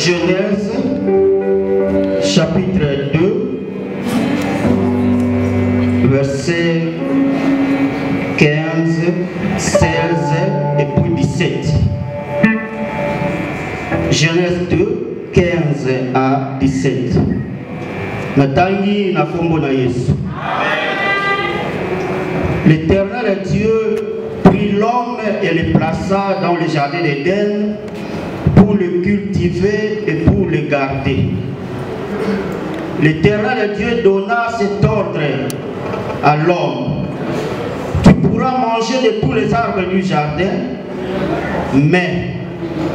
Genèse, chapitre 2, versets 15, 16 et puis 17. Genèse 2, 15 à 17. Natangi na kombo na Yesu. L'Éternel Dieu prit l'homme et le plaça dans le jardin d'Éden pour le cultiver et pour le garder. L'Éternel Dieu donna cet ordre à l'homme: tu pourras manger de tous les arbres du jardin, mais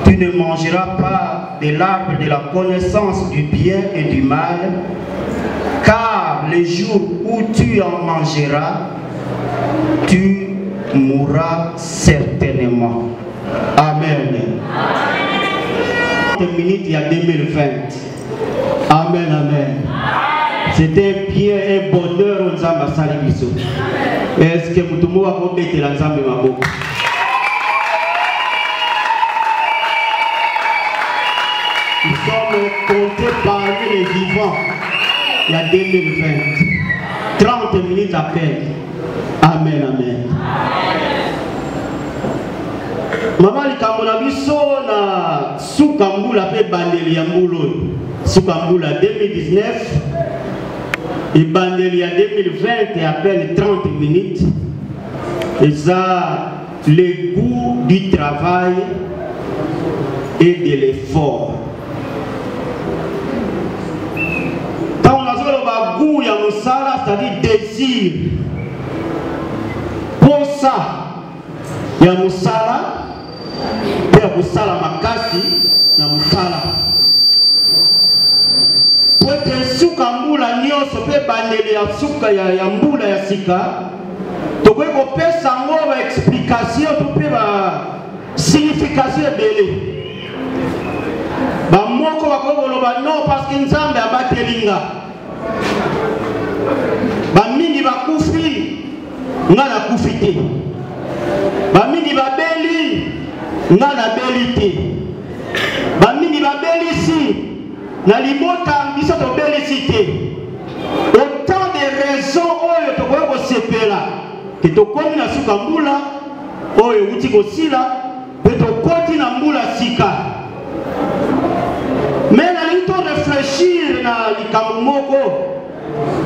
tu ne mangeras pas de l'arbre de la connaissance du bien et du mal, car le jour où tu en mangeras, tu mourras certainement. Amen. 30 minutes, il y a 2020. Amen, amen. C'était bien un bonheur aux hommes à Salibiso. Est-ce que vous pouvez mettre l'ensemble de ma bouche? Nous sommes comptés parmi les vivants. Il y a 2020. 30 minutes à peine. Amen, amen. Maman likambola biso na sukambula pe bandeli ya mbulu. Sukambula 2019 et bandeli ya 2020 est à peine 30 minutes. Et ça, le goût du travail et de l'effort. Quand on a le goût, il y a un sala, c'est-à-dire désir. Pour ça, il y a un sala. Pour musala makasi na musala. Pour que suka mbula nyoso pe bandeli ya suka ya mbula ya sika. Tokwe ko pesa ngova explication to pe ba signification ebele. Ba moko bakobolo ba non parce que Nzambe abatelinga. Ba mingi bakufi ngana kufite. Ba mingi babeli ngana belite. Ba mingi babelisi na libota biso to belisite. Autant de raisons oyo to ko sepela ke to komi na suka mbula oyo uti ko sila pe to koti na mbula sika. Mais na lito réfléchir na likambo moko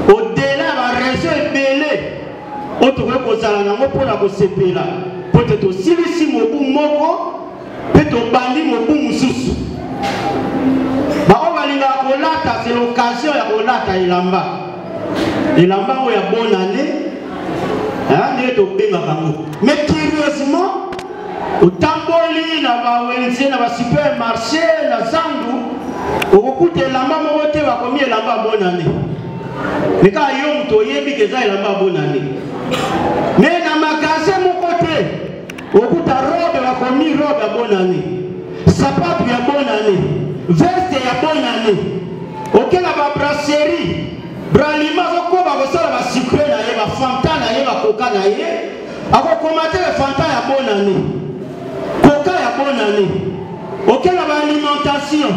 au-delà ba raison ebele o to ko zala na mo pona ko sepela. Peut-être aussi si mobu moko peut-être bandi mobu mususu ba o balinga kolata, c'est l'occasion ya kolata ilamba o ya bonne année hein ne to benga bango. Mais curieusement au tamboli na ba wenze na ba supermarché na zandu okukuta elamba moko te bakomi elamba bonne année. Mais quand yo muto yebi ke za elamba bonne année. Mais na magasin moko te okuta robe bakomi robe ya bonne année, sapato ya bonne année, veste ya bonne année. Okela ba brasserie, bralima ko ba kosala ba sucre na ye, ba fanta na ye, ba coca na ye, ako komate le fanta ya bonne année, coca ya bonne année. Okela ba alimentation,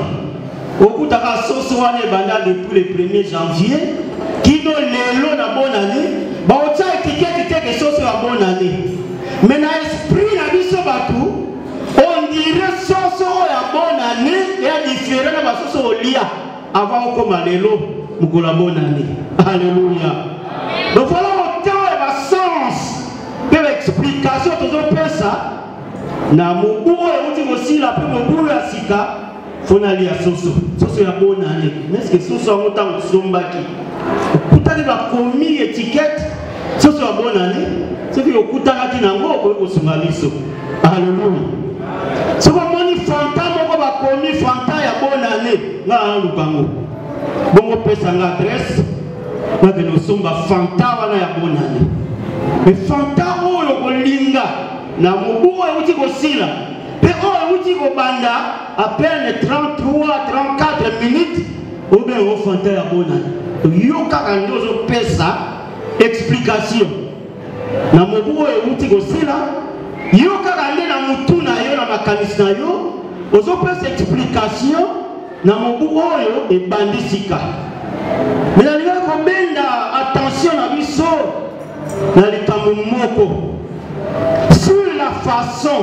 okuta ka sauce wana banda depuis le 1er janvier, kino lelo na bonne année, ba otsa étiquette te que sauce ya bonne année. Mais dans l'esprit, on dirait que sauce à bonne année est différent de la sauce au lia avant qu'on ait la bonne année. Alléluia. Donc voilà autant de sens de l'explication de ce que ça. Na mubu et aussi la plus mubu ya sika faut aller à sauce à bonne année. Mais est-ce que sauce a autant de sombaki? Pourtant il a commis étiquette sauce à bonne année. C'est que okutaka tinango ko sumaliso. Alléluia. C'est comme moni fanta moko ba komi fanta ya bonne année nga lukango. Bongo pesa nga adresse na de no somba fanta wana ya bonne année. Mais fanta oyo kolinga na mubu oyo uti ko sila. Pe oyo uti ko banda à peine 33 34 minutes ou bien au fanta ya bonne année. Yo kaka ndozo pesa explication. Na mobu oyo uti kosila yo kaka nde na mutu na yo na makanisi na yo ozo pesa explication na mobu oyo ebandisika. Mais na linga ko benda attention na biso na likambo moko sur la façon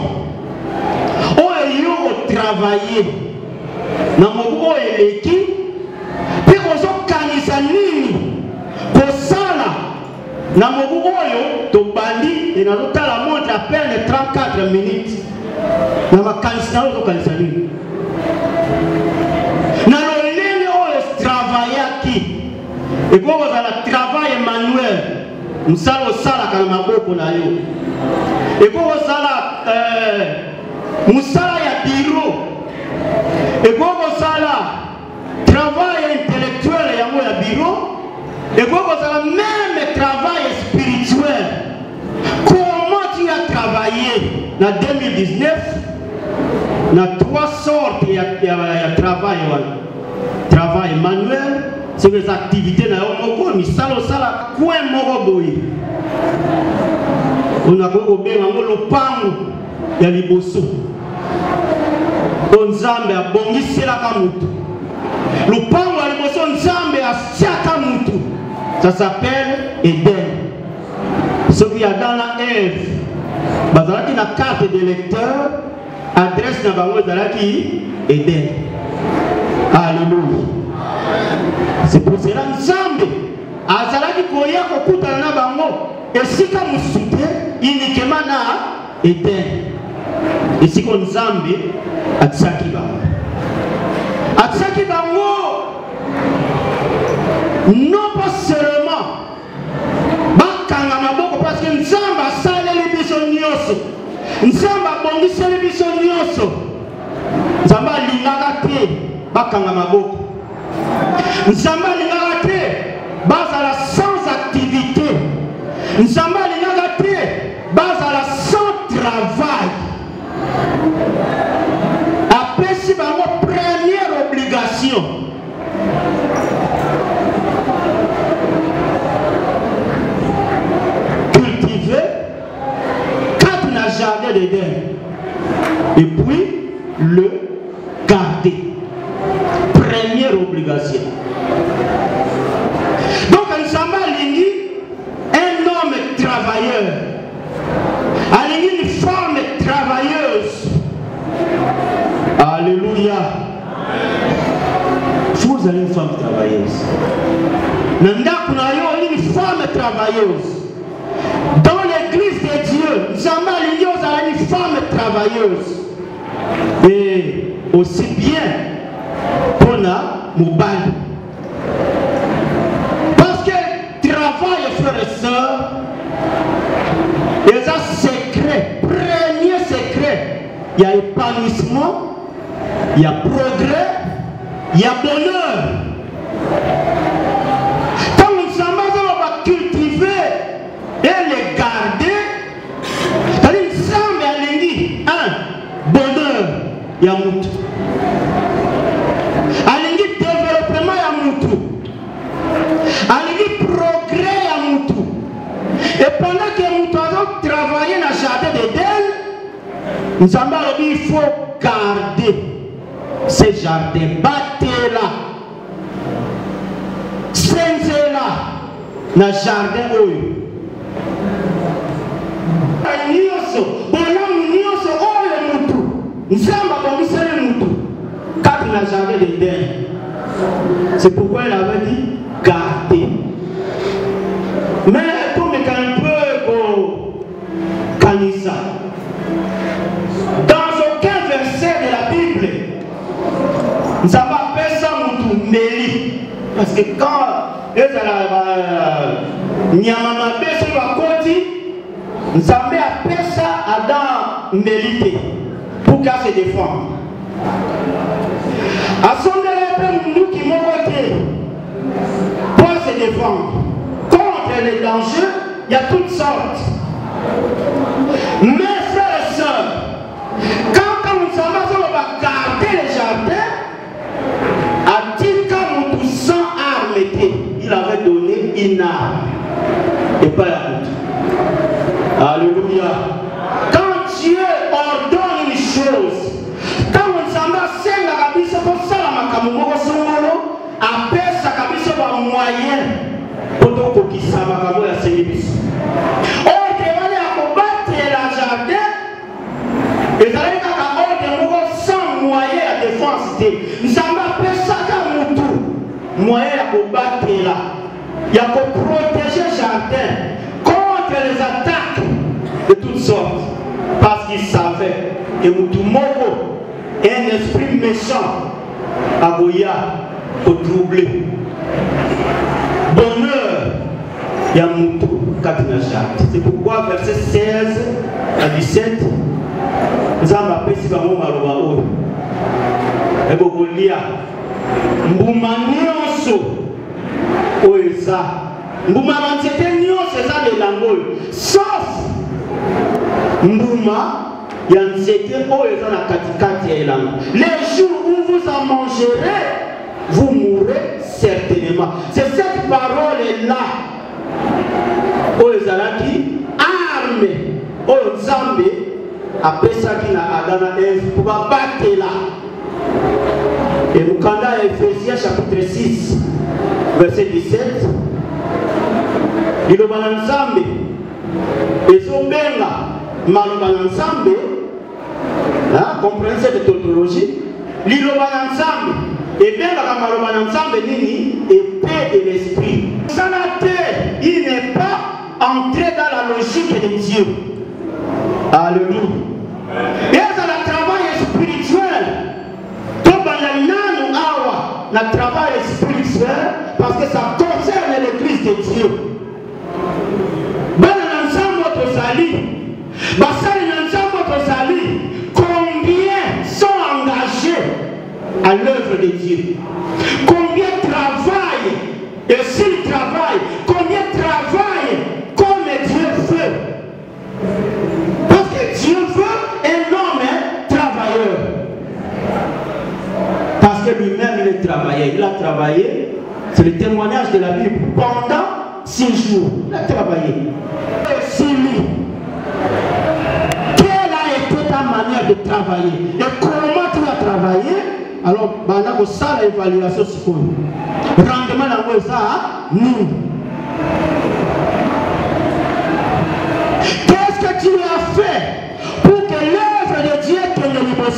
oyo yo travailler na mobu oyo eleki pe ozokanisa nini kosala na mobu oyo tobandi et na la montre à peine 34 minutes na makanisa na ozokanisa nini na lolenge oyo travaillaki et pour vous la travail manuel musala osalaka na maboko na yo et pour vous musala ya bureau et pour vous travail intellectuel ya mo ya bureau et pour vous même travail spirituel. Comment tu as travaillé en 2019 dans 3 sortes de travail. Travail manuel, c'est les activités dans le monde, mais ça, quoi est mort. On a le pan, il y a les bossons. On zambe a bongi c'est la kamutu. Le pan, il y a les bossons, zambe a siakamutu. Ça s'appelle Eden. Ce qu'il y a dans la Ève, bazalaki na carte de lecteur, adresse na bango zalaki Eden. Alléluia. C'est pour cela Nzambe azalaki koya kokutana na bango esika musute uniquement na Eden. Esika Nzambe atsaki bango. Atsaki bango non pas seulement bakanga maboko parce que Nzambe asaleli biso nyonso. Nzambe abongiseli biso nyonso. Nzambe alingaka te bakanga maboko. Nzambe alingaka te bazala sans activité. Nzambe alingaka te bazala sans travail. Apesi bango première obligation. Jardin d'Éden et puis le garder. Première obligation. Donc Nzambe alingi un homme travailleur, alingi une femme travailleuse. Alléluia. Vous avez une femme travailleuse. Nanda kunayo une femme travailleuse. Dans l'église de Dieu, Nzambe alingi ozala une femme travailleuse. Et aussi bien pour la mobile. Parce que travail, frères et sœurs, il y a un secret, premier secret. Il y a épanouissement, il y a progrès, il y a bonheur. Quand nous sommes va cultiver et les garder, Nzambe alingi un bonheur ya mutu, alingi développement ya mutu, alingi progrès ya mutu. Et pendant que mutu a travaillé dans le jardin d'Éden, Nzambe a dit il faut garder ce jardin, battre là, senzer là, dans le jardin oyo. C'est pourquoi elle avait dit garder. Mais comme un peu Kanisa, dans aucun verset de la Bible, nous avons appelé ça Méli. Parce que quand Nyamama Beso va côté, nous avons appelé ça Adam Mélité pour qu'elle se défende. À son élève, nous qui m'ont voté pour se défendre contre les dangers, il y a toutes sortes. Mes frères et sœurs, quand nous va garder les jardins, à 10 ans, nous sans armes étaient. Il avait donné une arme et pas la route. Alléluia. Quand Dieu ordonne une chose, quand on s'en va, c'est la rabbin, c'est pour ça la macamomo. tokokisa makambo ya sengi biso ordre wana ya kobatela jardin ezalaki kaka ordre moko sans moyen ya défense te nzambe apesaka mutu moyen ya kobatela ya koprotéger jardin contre les attaques de toutes sortes parce qu'il savait que mutu moko un esprit méchant agoya pour troubler bonheur Yamutu Katinachat. C'est pourquoi verset 16 à 17 nous avons appelé si vraiment Maroba et Bogolia Mbouma Nyonso Oesa Mbouma Mantiete Nyonso Eza de Langoy sauf Mbouma Yansete Oesa na Katikati ya Elango. Les jours où vous en mangerez, vous mourrez certainement. C'est cette parole-là. Oezalaki arme. Oyozambe apesaki na Adana Eve pour battre là. Et nous kanda Ephésiens chapitre 6 verset 17. Liloba na Nzambe ezobenga maloba na Nzambe. Comprenez cette tautologie. Liloba na Nzambe et bien la maloba na Nzambe nini épée de l'esprit. Il n'est pas entré dans la logique de Dieu. Alléluia. Et dans le travail spirituel, tout le travail spirituel parce que ça concerne l'église de Dieu. Combien sont engagés à l'œuvre de Dieu? Combien travaillent? Et s'ils travaillent, combien travaillent comme Dieu veut? Parce que Dieu veut un homme travailleur. Parce que lui-même il est travailleur. Il a travaillé, c'est le témoignage de la Bible, pendant 6 jours. Il a travaillé. Quelle a été ta manière de travailler? Et comment tu as travaillé? Alors, pendant que ça, l'évaluation se fait. Rendement dans le ça, nous. Qu'est-ce que tu as fait pour que l'œuvre de Dieu te le libère?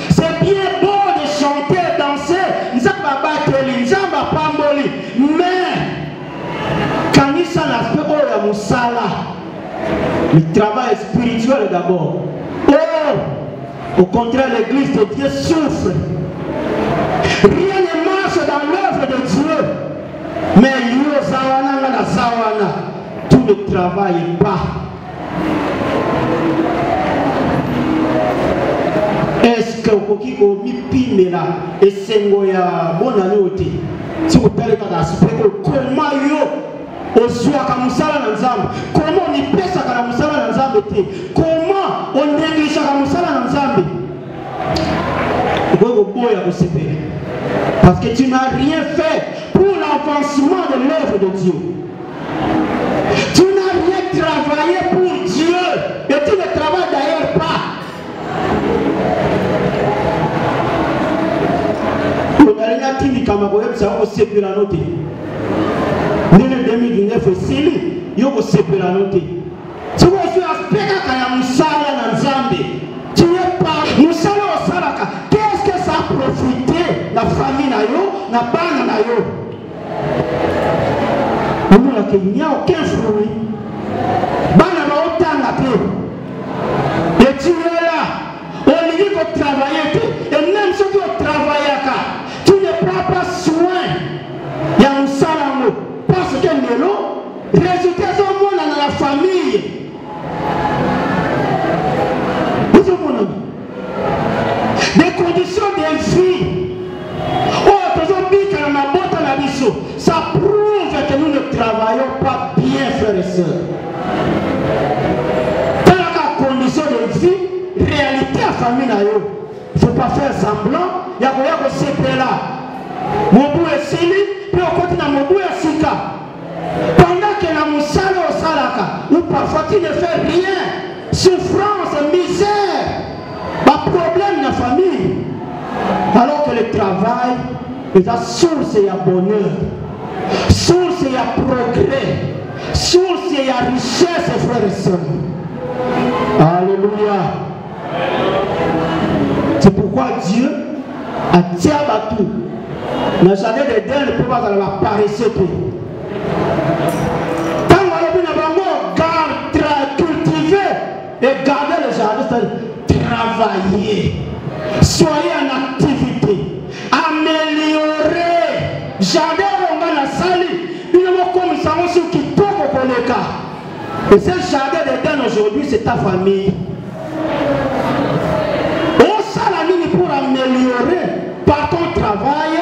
C'est bien beau de chanter, danser, Nzamba Bateli, Nzamba Pamboli, mais quand il s'en a fait, oh, la Moussala, le travail spirituel d'abord. Oh, au contraire, l'église de Dieu souffre. Rien ne marche dans l'œuvre de Dieu. Mais tout ne travaille pas. Est-ce que vous avez là et c'est un bon année si vous avez un aspect comment comment on y pèse à la comment on néglige à la parce que tu n'as rien fait pour l'avancement de l'œuvre de Dieu. Tu n'as rien travaillé pour Dieu et tu ne travailles d'ailleurs pas. Qu'est-ce que ça a profité la famille na bana na yo? Il n'y a aucun fruit. Bana va autant peu. Et tu es là, on dit qu'on travaille et même ceux qui travaillent, tu ne prends pas soin. Il y a un salamo parce que le résultat c'est au monde dans la famille. Des conditions de vie. Ça prouve que nous ne travaillons pas bien, frères et sœurs. Dans la condition de vie, réalité à famille, il ne faut pas faire semblant. Il y a un secret là. Mobu et Sili, puis on continue à Mobu et Sika. Pendant que la moussala au salaka, ou parfois tu ne fais rien, souffrance, misère, problème de la famille. Alors que le travail est la source et le bonheur. source il y a progrès, source il y a richesse, frères et sœurs. Alléluia. C'est pourquoi Dieu a tiré à tout. Le jardin d'Éden ne peut pas apparaître. Tant qu'on a cultiver et garder le jardin, c'est travailler. Soyez en activité. Améliorer. Jardin on va la salle. Il y a comme ça aussi qui peut le cas. Et ce jardin d'Éden aujourd'hui, c'est ta famille. On s'en a pour améliorer par ton travail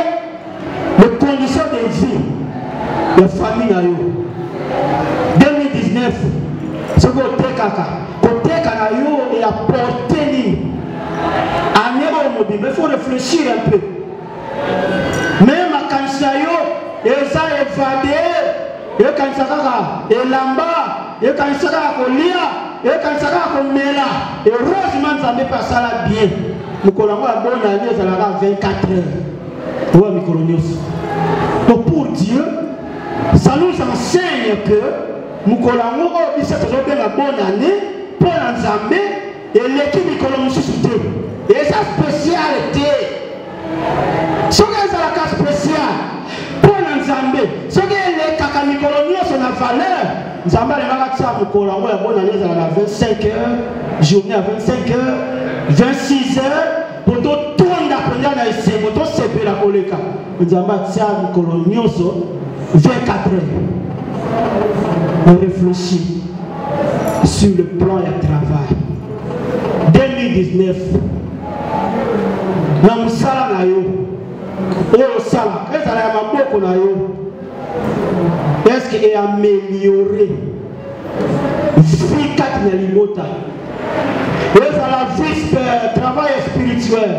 les conditions de vie de famille. 2019, ce côté kaka et apporter l'île. Il faut réfléchir un peu. Même à Kansayo, et ça évadé, et Kansaka, et Lamba, et Kansaka Kolia, et Kansaka Komela, et heureusement ça ne pas ça là bien. Nous connaissons la bonne année, ça là 24 heures. Oui, Mikolonios. Donc pour Dieu, ça nous enseigne que nous connaissons la bonne année, pour l'ensemble, et l'équipe Mikolonios. Et sa spécialité, ce qui est la case spéciale, pour l'ensemble, ce qui est les cacanicolonios sur la valeur, nous avons la bonne année à 25 heures, journée à 25 heures, 26 heures, pour tout le d'apprendre à essayer, pour tout ce la colléca. Nous avons la colonios 24 heures. On réfléchit sur le plan et le travail. 2019. Na musala na yo oyo sala ezala ya maboko na yo est-ce que est amélioré vie kati na libota ezala vie travail spirituel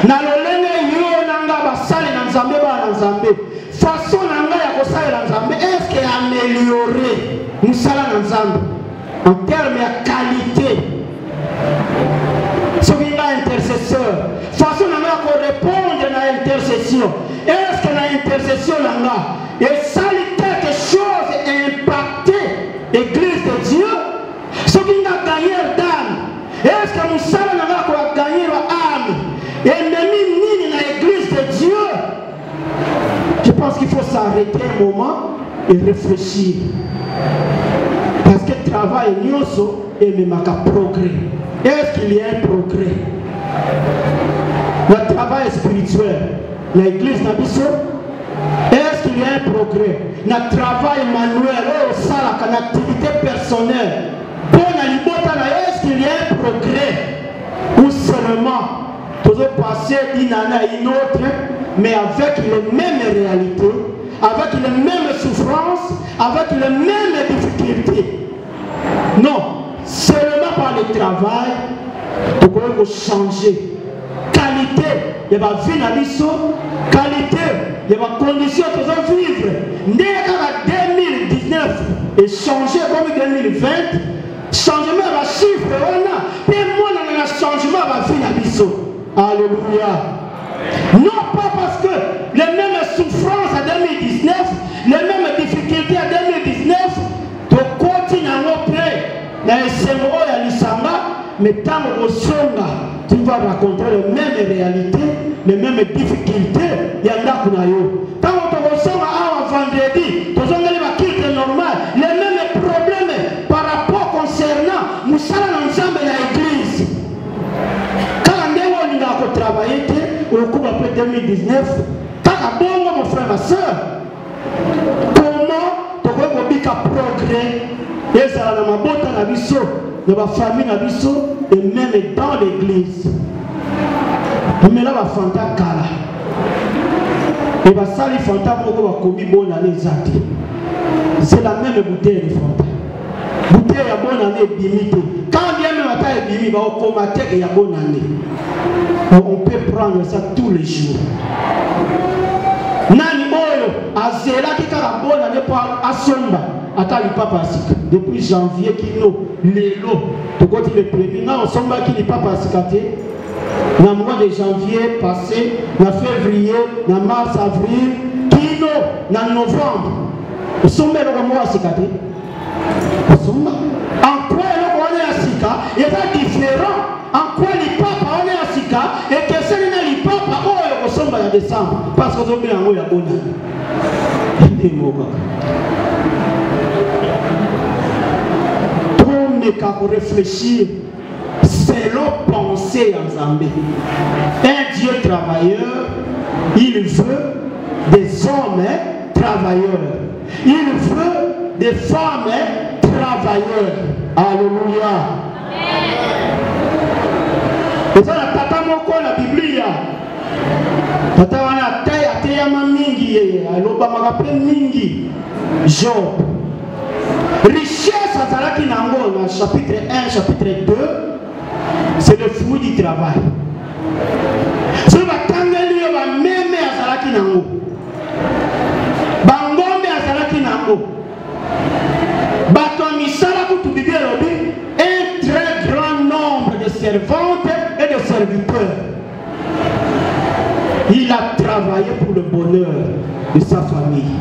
na lolenge yo nanga basali na nzambe ba na nzambe façon nanga ya kosalela nzambe est-ce que est amélioré musala na nzambe en termes de qualité. Ce qui est intercesseur, façon pour répondre à l'intercession. Est-ce que l'intercession là et ça quelque chose impacté l'église de Dieu? Ce qui a gagné d'âme. Est-ce que nous savons gagner l'âme et même dans l'église de Dieu? Je pense qu'il faut s'arrêter un moment et réfléchir. Parce que le travail est même un progrès. Est-ce qu'il y a un progrès? Le travail spirituel, l'église n'a pas. Est-ce qu'il y a un progrès? Le travail manuel, l'activité personnelle, est-ce qu'il y a un progrès? Ou seulement, toujours passer d'une année à une autre, mais avec les mêmes réalités, avec les mêmes souffrances, avec les mêmes difficultés? Non. Seulement par le travail, nous pouvons changer. Qualité de ma vie dans l'issue, qualité de ma condition de vivre. Dès qu'en 2019 et changer comme 2020, changement de chiffre, on a. Et moi, on a un changement de ma vie dans l'issue. Alléluia. Non pas parce que les mêmes souffrances à 2019, les mêmes difficultés à 2019, tu continues à opérer. Mais tant que tu vas rencontrer les mêmes réalités, les mêmes difficultés. Il y en a qui tant que tu vas vendredi, tu vas quitter normal, les mêmes problèmes par rapport concernant nous sommes ensemble à l'église. Quand on a travaillé au cours après 2019, quand on mon frère, ma soeur, comment tu vas progrès? Et ça dans ma botte à la dans ma famille à et même dans l'église. Mais là, ma fanta kala. Et ma sali fanta pour va commis bonne année zati. C'est la même bouteille de fanta. Bouteille à bonne année limité. Quand bien même à taille limité, on commater qu'il y a bonne année. On peut prendre ça tous les jours. Nani oyo azela qui a bonne année pour asomba. Attends, papa depuis janvier qui nous l'élo tu continues le premier non somba qui n'est pas passé dans le mois de janvier passé dans février dans mars avril qui nous en novembre. Au sommet, le mois à Sikate. En quoi on est à Sika, il est différent. En quoi les papas on est à Sika et que c'est les papas au sommet à décembre. Parce que vous avez un mot à bonne. Tout n'est qu'à réfléchir selon pensée en Zambie. Un Dieu travailleur, il veut des hommes travailleurs. Il veut des femmes travailleurs. Alléluia. Et ça, la tata moko la Bible. Tata wana taya mingi aloba magape mingi. Job. Richesse azalaki nango dans chapitre 1, chapitre 2, c'est le fruit du travail. Ce batangeli ba meme azalaki nango. Bangombe azalaki nango. Bato misala kutu Bible lobi un très grand nombre de servantes et de serviteurs. Il a travaillé pour le bonheur de sa famille.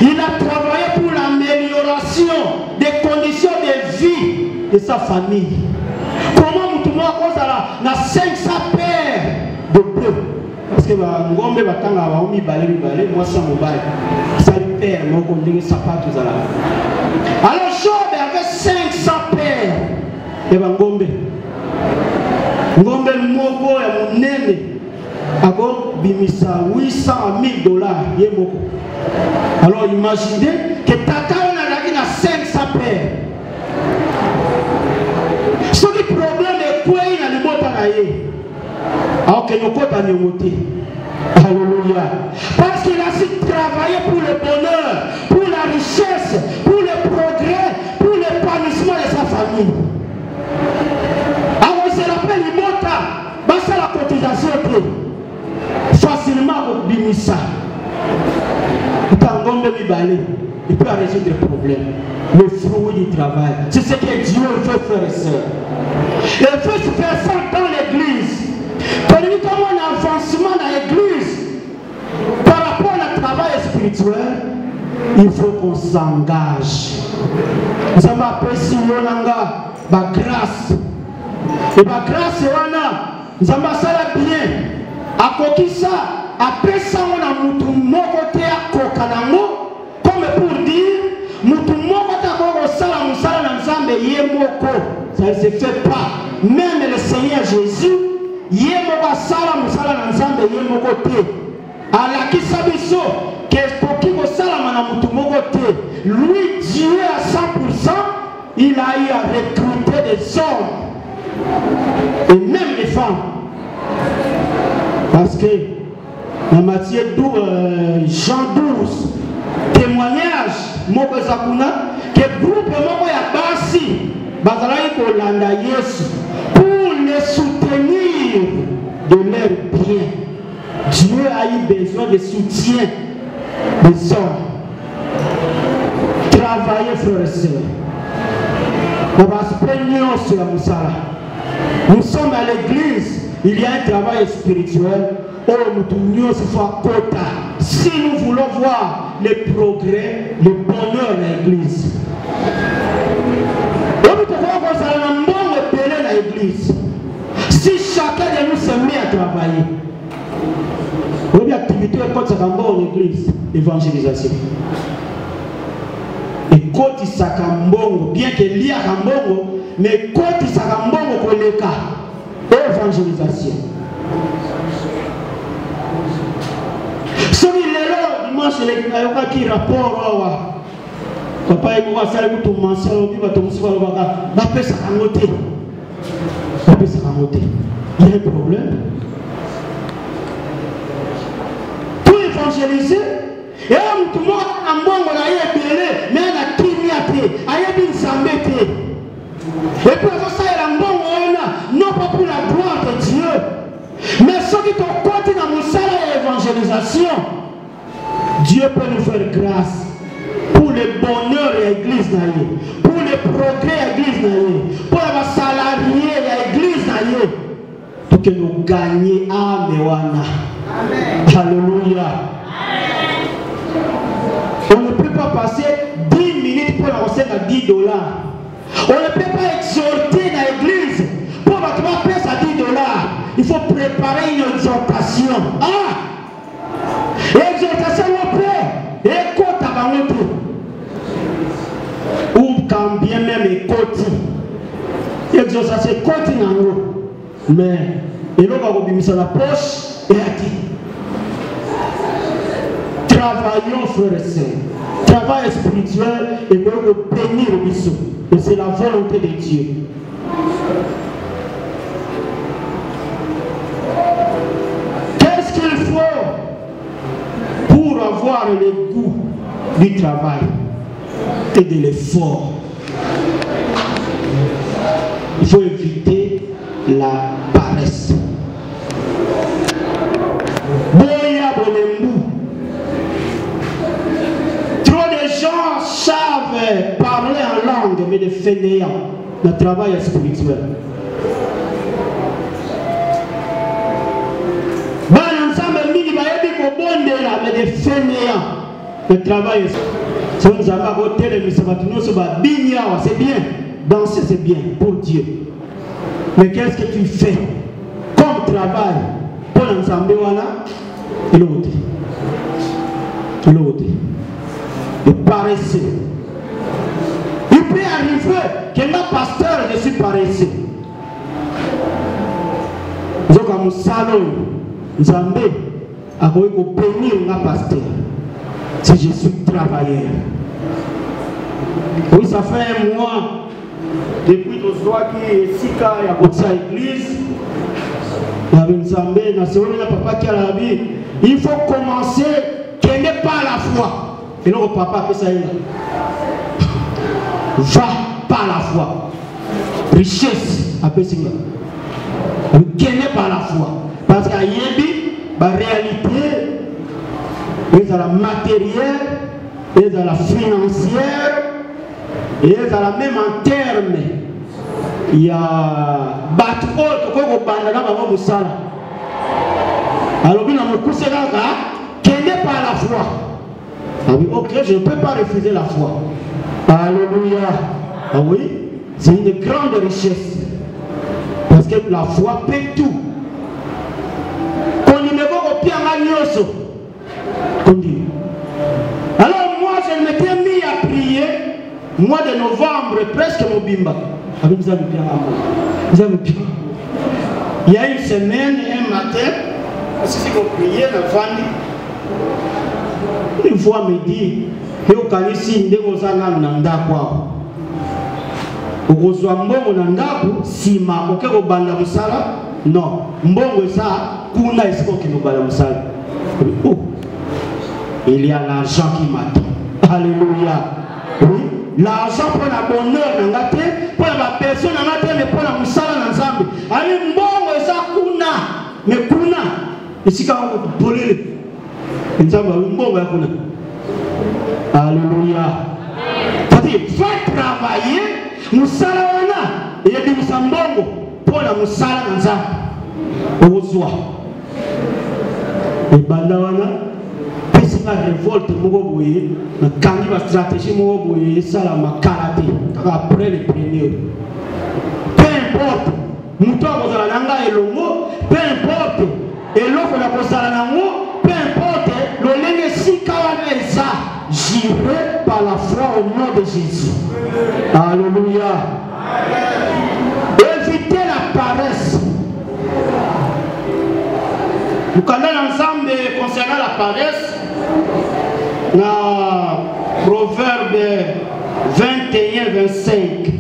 Il a travaillé pour l'amélioration des conditions de vie de sa famille. Comment nous trouvons à cause de la 500 paires de bœufs? Parce que Ngombe Batanga va omi balé, moi sans mobile. Ça perd, moi qu'on dit ça pas tout ça là. Alors Job avait 500 paires. Et Ngombe Mogo et mon nene. Ako bimisa 800 à 1000 dollars. Alors imaginez que Tata on a la 500 paires. Ce qui problème est quoi il a le mot à alors que nous comptons nous monter. Alléluia. Parce qu'il a su travailler pour le bonheur, pour la richesse, pour le progrès, pour l'épanouissement de sa famille. Alors il se rappelle il monte à la cotisation facilement au bimisa. Il peut résoudre des problèmes. Le fruit du travail. C'est ce que Dieu veut faire, sœurs. Il veut se faire ça dans l'église. Comment un avancement dans l'église par rapport au travail spirituel, il faut qu'on s'engage. Nous avons appris si on a la grâce. Et la grâce, nous avons ça bien. À côté ça, après ça, on a mon côté à Kokanamo, comme pour dire, mon côté à Kokanamo, ça ne se fait pas. Même le Seigneur Jésus, Yemoko Sala Musala Nzambe Yemoko Te. Alaki Sabiso, Kekoko Sala Manamutu Moko Te. Lui, Dieu à 100%, il a eu à recruter des hommes et même des femmes. Parce que dans Matthieu Jean 12, témoignage, Moko Zakuna, que groupe Moko Yabasi, Bazalaï Kolanda Yesu, pour les soutenir de leur bien. Dieu a eu besoin de soutien des hommes. Travaillez, frères et sœurs. Nous sommes à l'église, il y a un travail spirituel. Si nous voulons voir le progrès, le bonheur de l'église, si chacun de nous se met à travailler, l'activité est en église, évangélisation. Et quand il s'acambongo, bien que l'IA Kambongo, mais quand il s'acambongo pour le cas, évangélisation. Ce qui est là, dimanche, il y a qui rapport. Papa, il va faire tout mention, il va tout faire. Il y a un problème. Pour évangéliser, et tout le monde a un bon mais on a kimiaté, et pour ça, il y a un bon non pas pour la gloire de Dieu, mais ceux qui ont continué dans mon salaire d'évangélisation, Dieu peut nous faire grâce pour le bonheur de l'église, pour le progrès de l'église, pour les salariés de l'église, pour que nous gagnions Amen. Alléluia. à 10 $. On ne peut pas exhorter dans l'église pour que tu à 10 $. Il faut préparer une exhortation. Ah! Exhortation au paix. Écoute à Bangoto. Ou quand bien même écoute. Exhortation écoute nango. Mais il va vous la poche et a dit. Travaillons, frères et sœurs. Travail spirituel et nous bénir le bisou. Et c'est la volonté de Dieu. Qu'est-ce qu'il faut pour avoir le goût du travail et de l'effort? Il faut éviter la paresse. Trop de gens savent parler en langue, mais de fainéants, le travail spirituel. Mais des fainéants, le travail si nous avons à côté de c'est bien, danser c'est bien pour Dieu. Mais qu'est-ce que tu fais comme travail pour l'ensemble? L'autre. Le paresseux. Il peut arriver que ma pasteur, je suis paresseux. Je suis comme un salon. Zambé, à quoi il faut bénir ma pasteur. Si je suis travailleur. Oui, ça fait un mois. Depuis que je vois qu'il y a 6 cas, il y a beaucoup d'église. Il y a une Zambé, il y a papa qui a la vie. Il faut commencer, qu'elle n'est pas à la foi. Et non, papa, que ça y est. Va par la foi. Richesse, après ça. Qu'elle n'est pas à la foi. Parce qu'il y a la réalité, il y a la matérielle, il y a la financière, et il y a la même en termes. Il y a battu autre, comme au bandana, alors, il y a un coup, c'est là, qu'elle n'est pas à la foi. Ah oui, ok, je ne peux pas refuser la foi. Alléluia. Ah oui, c'est une grande richesse. Parce que la foi paie tout. Alors moi, je m'étais mis à prier, mois de novembre, presque mon bimba. Il y a une semaine, un matin, parce que si vous priez, une fois midi, il y a ici, il y a un ndako. Ukozwa mbongo na ndako, sima, okeko banda musala, non. Mbongo ça, kuna isiko kinobala musala. Oh, il y a l'argent qui m'attend. Alléluia. Oui, l'argent pour la bonheur, pour la personne, mais pour la musala ensemble. Allez, mbongo ça, kuna. Mais kuna, ici quand vous brûlez. Alléluia. C'est-à-dire, va travailler, musala wana, et il y a mbongo pour la musala ensemble. Au soir. Et banda wana, pesi la révolte moko boye, na kangi ba stratégie moko boye, ça la makarate, après les premiers. Peu importe, muto akozala nanga elongo, peu importe, eloko na kozala nango. Peu importe, le sika wana eza, j'irai par la foi au nom de Jésus. Alléluia. Évitez la paresse. Nous connaissons ensemble concernant la paresse. Dans Proverbe 21-25.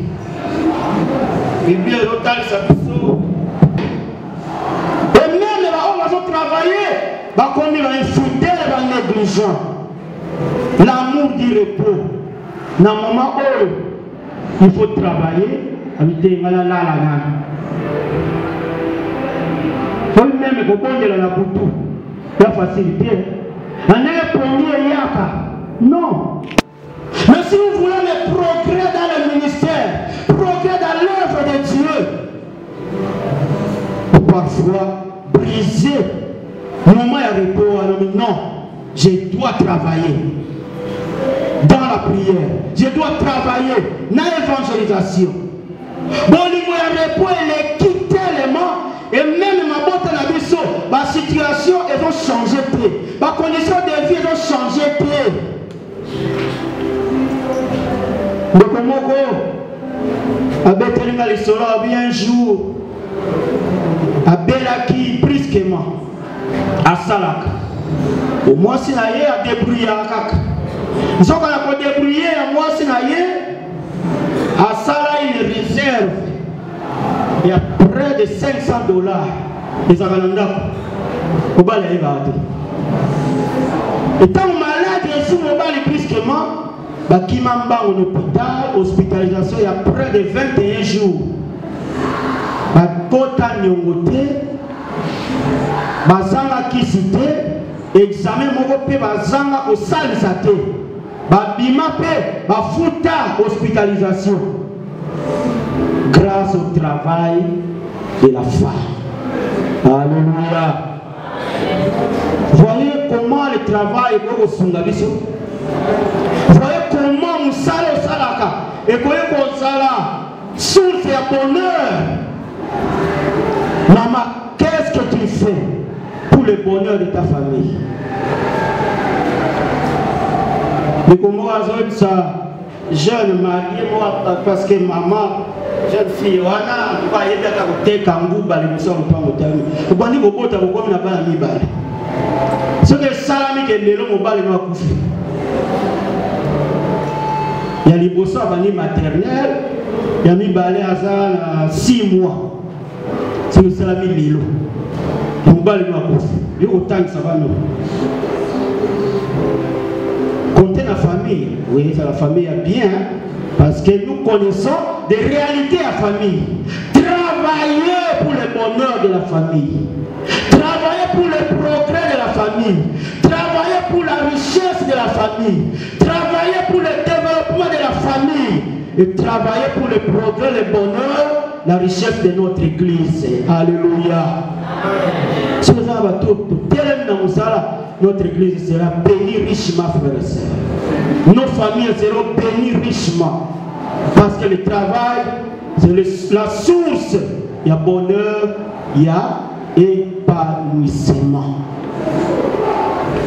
Bible locale s'appelle. Et même on va travailler. On est infidèle et négligent. L'amour du repos. Dans le moment où il faut travailler, il faut même que vous la boutou. La facilité. Non. Mais si vous voulez le progrès dans le ministère, progrès dans l'œuvre de Dieu, parfois briser. Moment à repos, non, je dois travailler. Dans la prière. Je dois travailler dans l'évangélisation. Bon, il y a repos, il est quitté l'élément. Et même ma botte à la biso, ma situation, elles vont changer. Ma condition de vie, elles vont changer. Donc, Moko, Abetelinga les sola, bien un jour, Abelaki, brusquement, à Salaka. Au moins, si n'a yé, à débrouiller à Kaka. Nous sommes à débrouiller, à moi, si n'a yé, à Sala, une réserve. Il y a près de $500. Les Agalanda. Au bas, il va et tant malade, il est mobile brusquement. Bakimamba en hôpital, hospitalisation, il y a près de 21 jours. Bakota nyongote, bazanga kisite, examen mokope bazanga au salisate. Babima pe, bafuta hospitalisation. Grâce au travail de la femme. Alléluia. Voyez comment le travail est au Sungabiso. Voyez comment nous salons salaka. Et voyez qu'on sala source et bonheur. Maman, qu'est-ce que tu fais pour le bonheur de ta famille? Mais comment ça jeune marié, moi, parce que maman, jeune fille, wana, pas y être à côté Kangou, l'émission de Pangotami. Vous voyez vos potes, vous comme la balle mi balle. Ce que salami qui est le nom balle m'a couffé. Il y a les bossons à bani maternelle, il y a mis balle à 6 mois. C'est le salami lilo. Mon balle m'a couffé. Il y a autant que ça va nous. Comptez la famille, oui, c'est la famille bien, parce que nous connaissons des réalités à la famille. Travaillez pour le bonheur de la famille. Travaillez pour le progrès de la famille. Travaillez pour la richesse de la famille. Travaillez pour le développement de la famille. Et travaillez pour le progrès, le bonheur, la richesse de notre église. Alléluia. Si nous avons tout, notre église sera bénie richement, frères et sœurs. Nos familles seront bénies richement. Parce que le travail, c'est la source. Il y a bonheur, il y a épanouissement.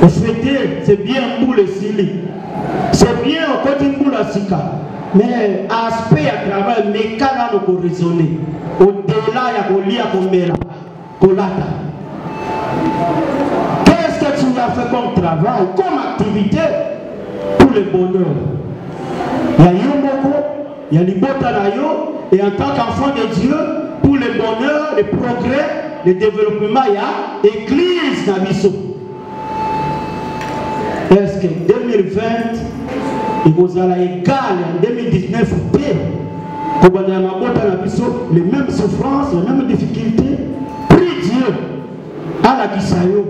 Au fait, c'est bien pour le Sili. C'est bien au côté pour la Sika. Mais aspect à travail, mais quand on peut raisonner, au-delà, il y a qu'on lit à Kolata. Qu'est-ce que tu as fait comme travail, comme activité pour le bonheur? Il y a Yomoko, il y a Libotanayo, et en tant qu'enfant de Dieu, pour le bonheur, le progrès, le développement, il y a l'église Nabiso. Est-ce que 2020, il vous a égal en 2019, les mêmes souffrances, les mêmes difficultés, prie Dieu à la Kisayo.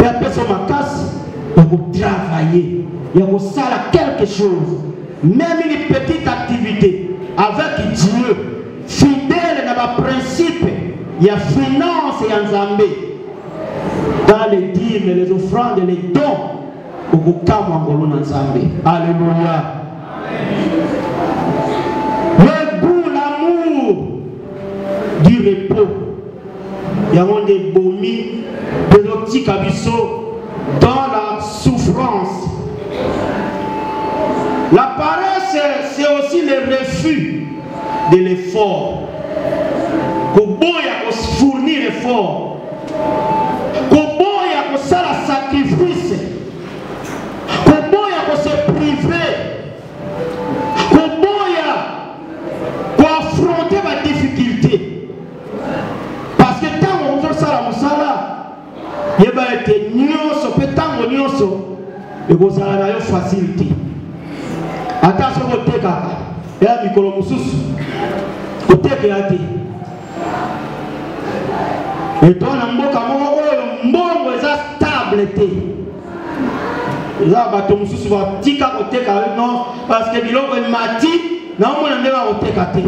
Et après son macasse, il faut travailler, il faut faire quelque chose, même une petite activité avec Dieu, fidèle dans le principe, il y a finance et en Zambé, dans les dîmes, les offrandes, les dons, au Bukamu en Zambé. Alléluia. Le goût, l'amour du repos. Il y a des bomis, des petits cabissos dans la souffrance. La paresse, c'est aussi le refus de l'effort. Koboya ko fournir l'effort. Koboya ko faire le sacrifice. Koboya ko se priver. Koboya ko affronter ma difficulté. Parce que tant qu'on fait ça la musala, il va être nyoso, peut tant nyoso, et vous allez avoir facilité. Attention au teka, et à Mikolo Moussous, au teka yati. Et toi, le mbongo est stable. Là, bateau Moussous va tika au teka, non, parce que biloko est mati, non, on ne va au teka te.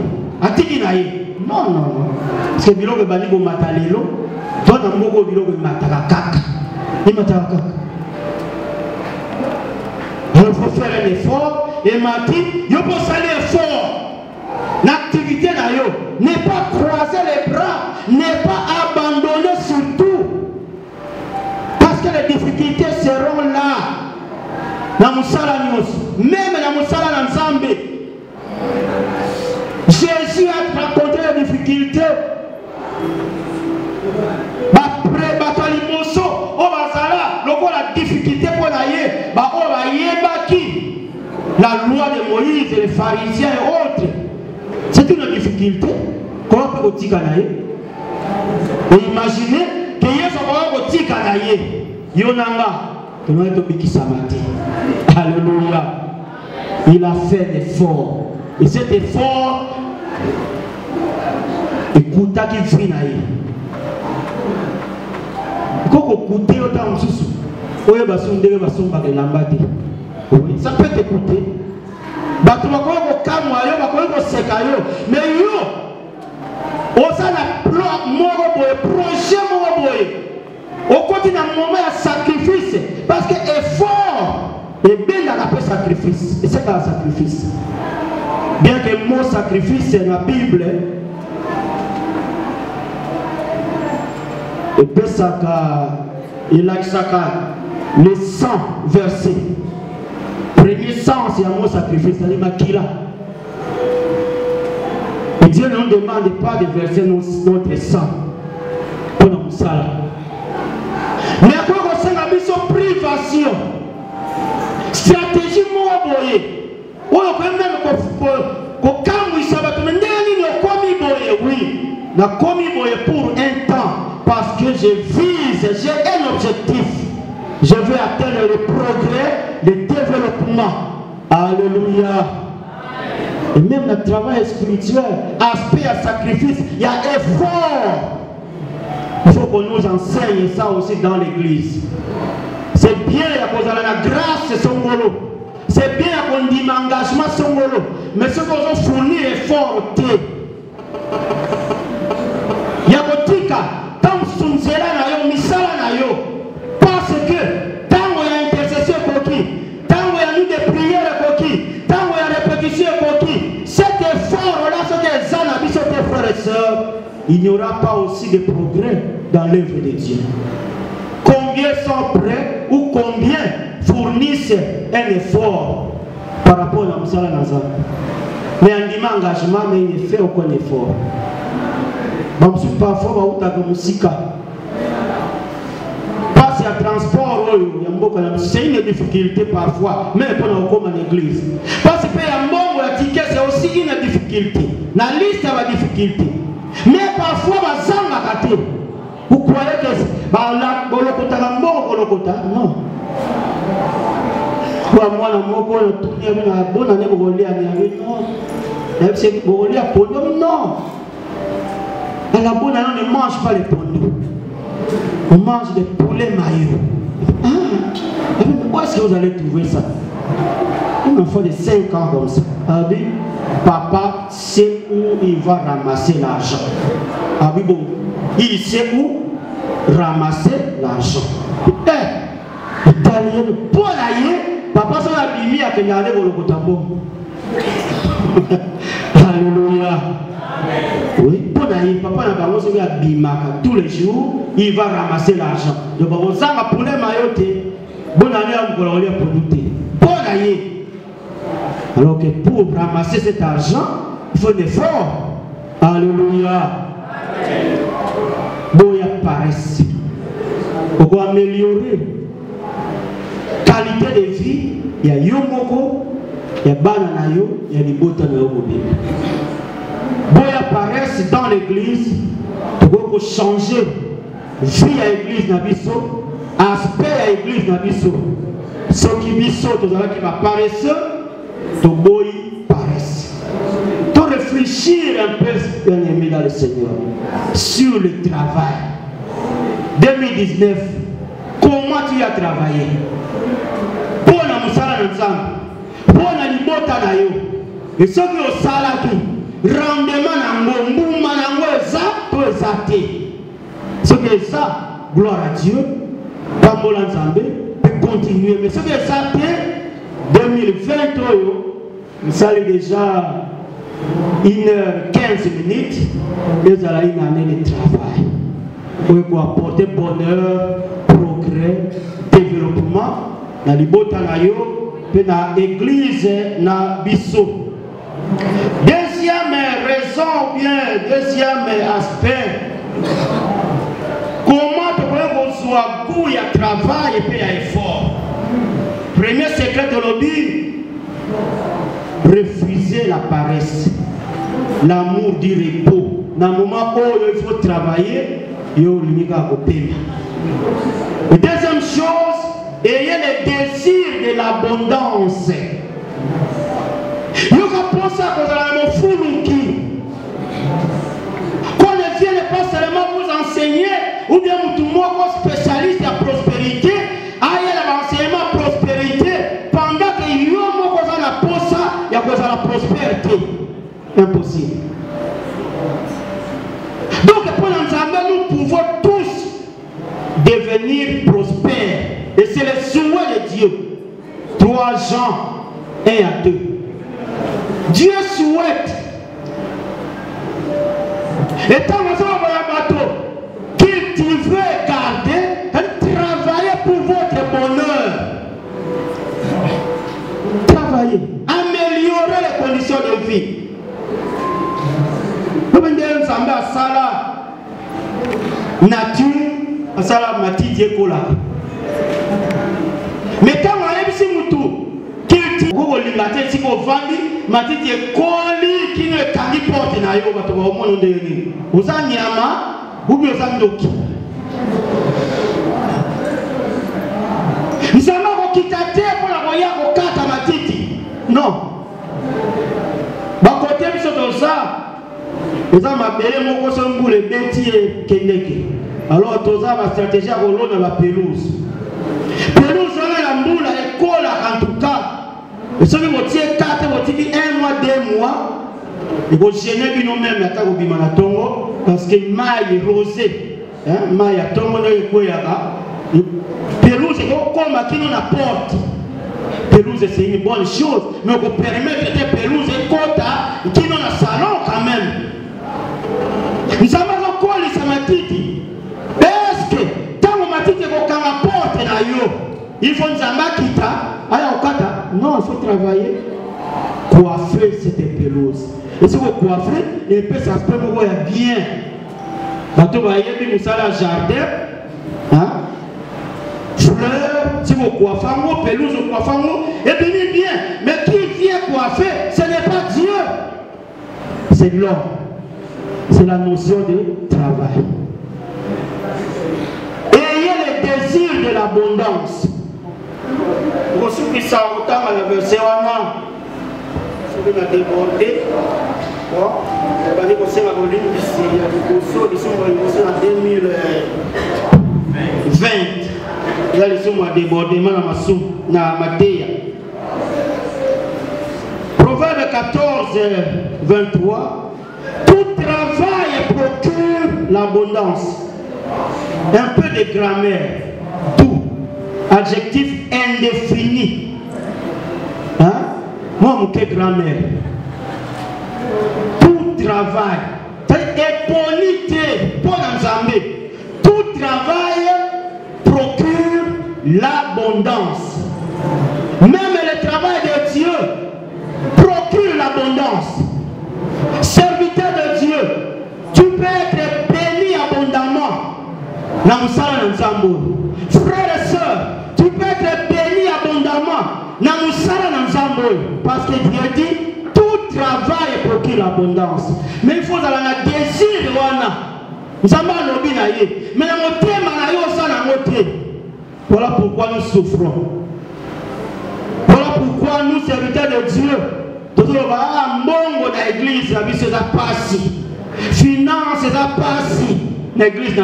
Atiki naïe. Non, non, non. Parce que biloko est bani go matalelo, toi, le mbongo biloko est matakaka. Il matakaka. Il faut faire un effort. Et m'a dit, il faut faire un effort. L'activité d'ailleurs, n'est pas croiser les bras, n'est pas abandonner surtout. Parce que les difficultés seront là. Dans Moussala Nyos, même dans Moussala Nzambe. Jésus a rencontré les difficultés. La difficulté pour la loi de Moïse, les pharisiens et autres. C'est une difficulté. Comment peut-on dire et imaginez que Yesu va dire que Yonanga, que nous sommes Alléluia. Il a fait l'effort. Et cet effort, écoutez qui vit naïe. Quand on écoute autant de choses, ça peut t'écouter. Mais yo, on s'en a projet au côté d'un moment de sacrifice. Parce que effort est bien appelé sacrifice. Et c'est un sacrifice. Bien que le mot sacrifice c'est la Bible. Et il a les 100 versets. Premier sens, c'est un mot sacrifice, c'est Makila. Et Dieu ne nous demande pas de verser notre sang pour nous saler. Mais à quoi on s'en a mis son privation? Stratégie moboye. On peut même qu'on calme, ça va te mener à oui. La commis pour un temps. Parce que je vise, j'ai un objectif. Je veux atteindre le progrès, le développement. Alléluia. Et même le travail spirituel, aspect à sacrifice, il y a effort. Il faut qu'on nous enseigne ça aussi dans l'église. C'est bien qu'on a la grâce, son boulot. C'est bien qu'on dit l'engagement, son boulot. Mais ce qu'on a fourni effort, il y a des cas. Parce que tant qu'il y a intercession coquille, tant qu'il y a eu des prières coquilles, tant qu'il y a répétition coquille, cet effort-là, ce que les frères et sœurs, il n'y aura pas aussi de progrès dans l'œuvre de Dieu. Combien sont prêts ou combien fournissent un effort par rapport à Moussala Nazar? Mais on dit engagement, mais il ne fait aucun effort. Parfois, on a des musiques. Passer à transport, c'est une difficulté parfois, même pendant qu'on est l'église. Parce que le ticket, c'est aussi une difficulté. La liste a une difficulté. Mais parfois, vous croyez que non. Non. À la bonne année, on ne mange pas les pondus. On mange des poulets maillots. Ah, où est-ce que vous allez trouver ça? Un enfant de 5 ans comme ça. Papa sait où il va ramasser l'argent. Ah oui, bon. Il sait où ramasser l'argent. Papa s'en a mis à Kenyale pour le Kotambo. Alléluia. Oui, papa n'a pas besoin de bimaka. Tous les jours, il va ramasser l'argent. Donc, on s'en va pour les maillots. Bonne année à vous pour nous. Bonne année. Alors que pour ramasser cet argent, il faut des efforts. Alléluia. Bon, il y a paresse. Pour améliorer la qualité de vie, il y a Yomoko, il y a Bananayo, il y a des Botanayo. Bon, il y a paresse dans l'église. Pour changer vie à l'église Nabiso, aspect à l'église Nabiso. Ce qui biso, tout à l'heure qui va paresseux, tout boy paresse. Tout réfléchir un peu, bien aimé dans le Seigneur, sur le travail. 2019, comment tu as travaillé? Pour la Moussala Nzambe, pour la Libota Nayo, et ceux qui ont salaki, rendement nango, mouma nango, exact, exact. Ce qui est ça, gloire à Dieu, Pambola Nzambe, peut continuer. Mais ce qui est ça, 2020, 2020, nous allons déjà 1h15, nous allons une année de travail. Pour apporter bonheur, progrès, développement dans les botanayo et dans l'église na biso. Deuxième raison ou bien deuxième aspect, comment tu peux avoir goût à travail et puis à effort. Premier secret de l'objet, refuser la paresse, l'amour du repos. Dans le moment où il faut travailler, il y a la deuxième chose, ayez le désir de l'abondance. Il y a pour ça que vous allez me fouler. Quand le Dieu n'est pas seulement vous enseigner, ou bien tout le monde spécialiste en prospérité, ayez l'enseignement prospérité, pendant que il y a la posa, il y a la prospérité. Impossible. Donc pour l'ensemble, nous pouvons tous devenir prospères. Et c'est le souhait de Dieu. 3 Jean 1 à 2. Dieu souhaite. Et quand vous avez un bateau, cultiver, garder, travailler pour votre bonheur. Travailler, améliorer les conditions de vie. Nous avons à Sala nature, à Sala matiti et cola. Mais quand on a ici moutou, qui vous limaté si vous vendez, matiti et coli qui ne candy porte na yo bato ba monde ni. Vous avez nyama, vous bien vous ndoki. Nous avons quitté pour la voyage au kata matiti. Non. Ba côté biso to ça. Nous avons appelé mon conseil pour les bêtis et Keneke. Alors, nous avons une stratégie à rouler dans la pelouse. Pelouse, on a la moule, l'école en tout cas. Et si vous tirez 4, vous tirez 1 mois, 2 mois, vous gênez vous-même à Kagobima Tongo, parce que maille rosé, maille à Tongo, pelouse, c'est comme qui nous apporte. Pelouse, c'est une bonne chose, mais on permet que les pelouses et quota qui nous a salon quand même. Nous avons encore les samatiti. Est-ce que tant que matiti est au porte na yo, il faut nous amakita, aya okata. Non, il faut travailler, coiffer cette pelouse. Et si vous coiffez, et puis ça se peut vous voir bien. Bateau va y aller, nous allons jardin, fleurs, si vous coiffez, pelouse, vous coiffez, et bien bien. Mais qui vient coiffer, ce n'est pas Dieu, c'est l'homme. C'est la notion de travail. Ayez le désir de l'abondance. Vous souffrez ça autant à la verset 1. Vous avez débordé. Bon, vous allez commencer à voler ici. Il y a des courses qui sont en 2020. Il y a les sommes à débordement dans ma théa. Proverbe 14, 23. Tout travail procure l'abondance. Un peu de grammaire. Tout. Adjectif indéfini. Hein? Moi, je grammaire. Tout travail. Éponité. Pour l'ensemble. Tout travail procure l'abondance. Même le travail de Dieu procure l'abondance. Serviteur de Dieu, tu peux être béni abondamment. Frères et sœurs, tu peux être béni abondamment. Parce que Dieu dit, tout travail procure l'abondance. Mais il faut avoir un désir. Voilà pourquoi nous souffrons. Voilà pourquoi nous, serviteurs de Dieu, l'église finance l'église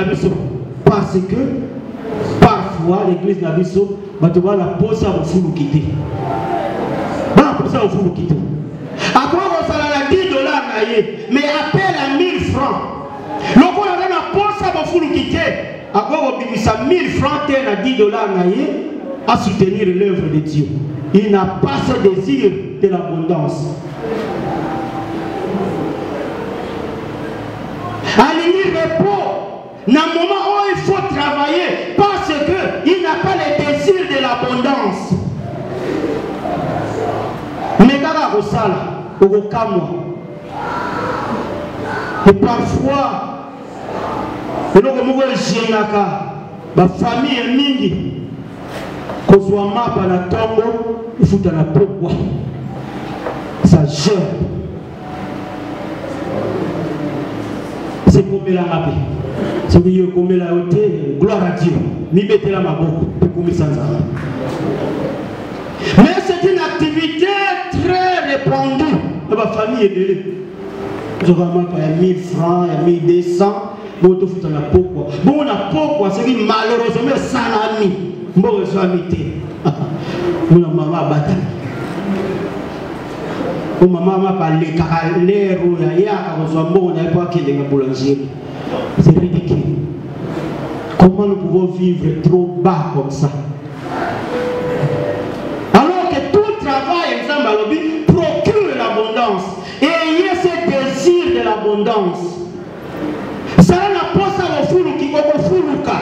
parce que parfois l'église n'a pas la pose à vous quitter. À quoi vous allez $10, mais appelle à 1000 francs. Le coup on a la pose à vous quitter. À quoi vous avez 1000 francs à $10 à soutenir l'œuvre de Dieu. il n'a pas ce désir de l'abondance. Aligner repos, dans le moment où il faut travailler, parce qu'il n'a pas le désir de l'abondance. Mais quand on a et parfois, la famille est mingi. Quand on a la tombe, il faut la pourquoi. Ça gère. C'est comme la mappe. C'est comme la haute, gloire à Dieu. Ni mettez la mappe, comme ça. Mais c'est une activité très répandue dans ma famille. Il y a 1000 francs, il y a 1200. Bon, on a pourquoi. Bon, on a pourquoi. C'est que malheureusement, ça n'a mis. Bon, on a mis. On a maman bataille. On maman m'a parlé car l'air où il y a on n'a pas qu'il y ait boulangerie. C'est ridicule. Comment nous pouvons vivre trop bas comme ça? Alors que tout travail, exemple, procure l'abondance. Et ayez ce désir de l'abondance. Ça n'a pas ça au fuluka.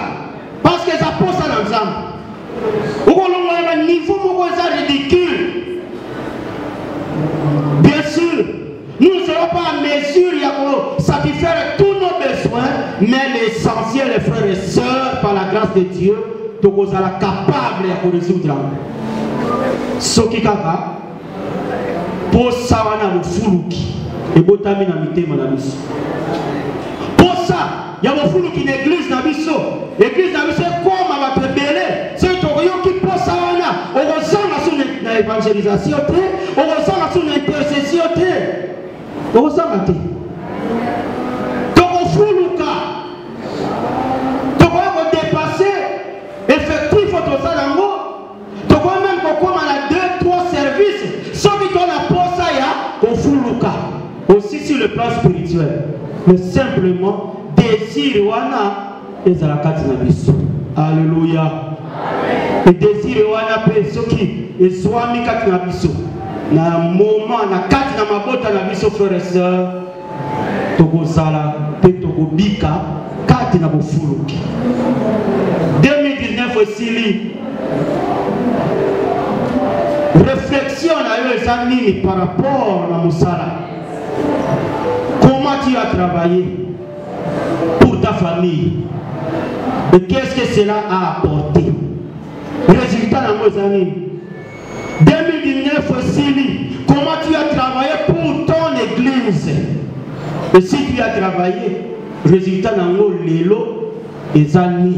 Parce que ça pose ça dans l'ensemble. Au niveau où ça ridicule. Bien sûr, nous ne serons pas en mesure de satisfaire tous nos besoins, mais l'essentiel, les frères et sœurs, par la grâce de Dieu, nous sommes capables de résoudre. Ce qui est capable, pour ça, on a le fuluki. Et pour ça, il y a un fou qui l'église dans l'église dans comme à votre belé c'est un qui pense à on ressent la son évangélisation on ressent la son intercession on ressent la donc on fou Lucas donc on va dépasser effectif votre salango donc on même comme à la 2-3 services ceux qui ont la poste à on fou Lucas aussi sur le plan spirituel mais simplement désir wana ezala kati na biso. Alléluia. Et désir wana pe soki ezwami kati na biso. Na moment na kati na mabota na biso frères et sœurs. Tokozala pe tokobika kati na bofuluki. 2019 aussi réflexion na yo ezanini par rapport na musala. Comment tu as travaillé pour ta famille et qu'est-ce que cela a apporté? Résultat dans nos années 2019 aussi, comment tu as travaillé pour ton église? Et si tu as travaillé, résultat dans nos lélo et années,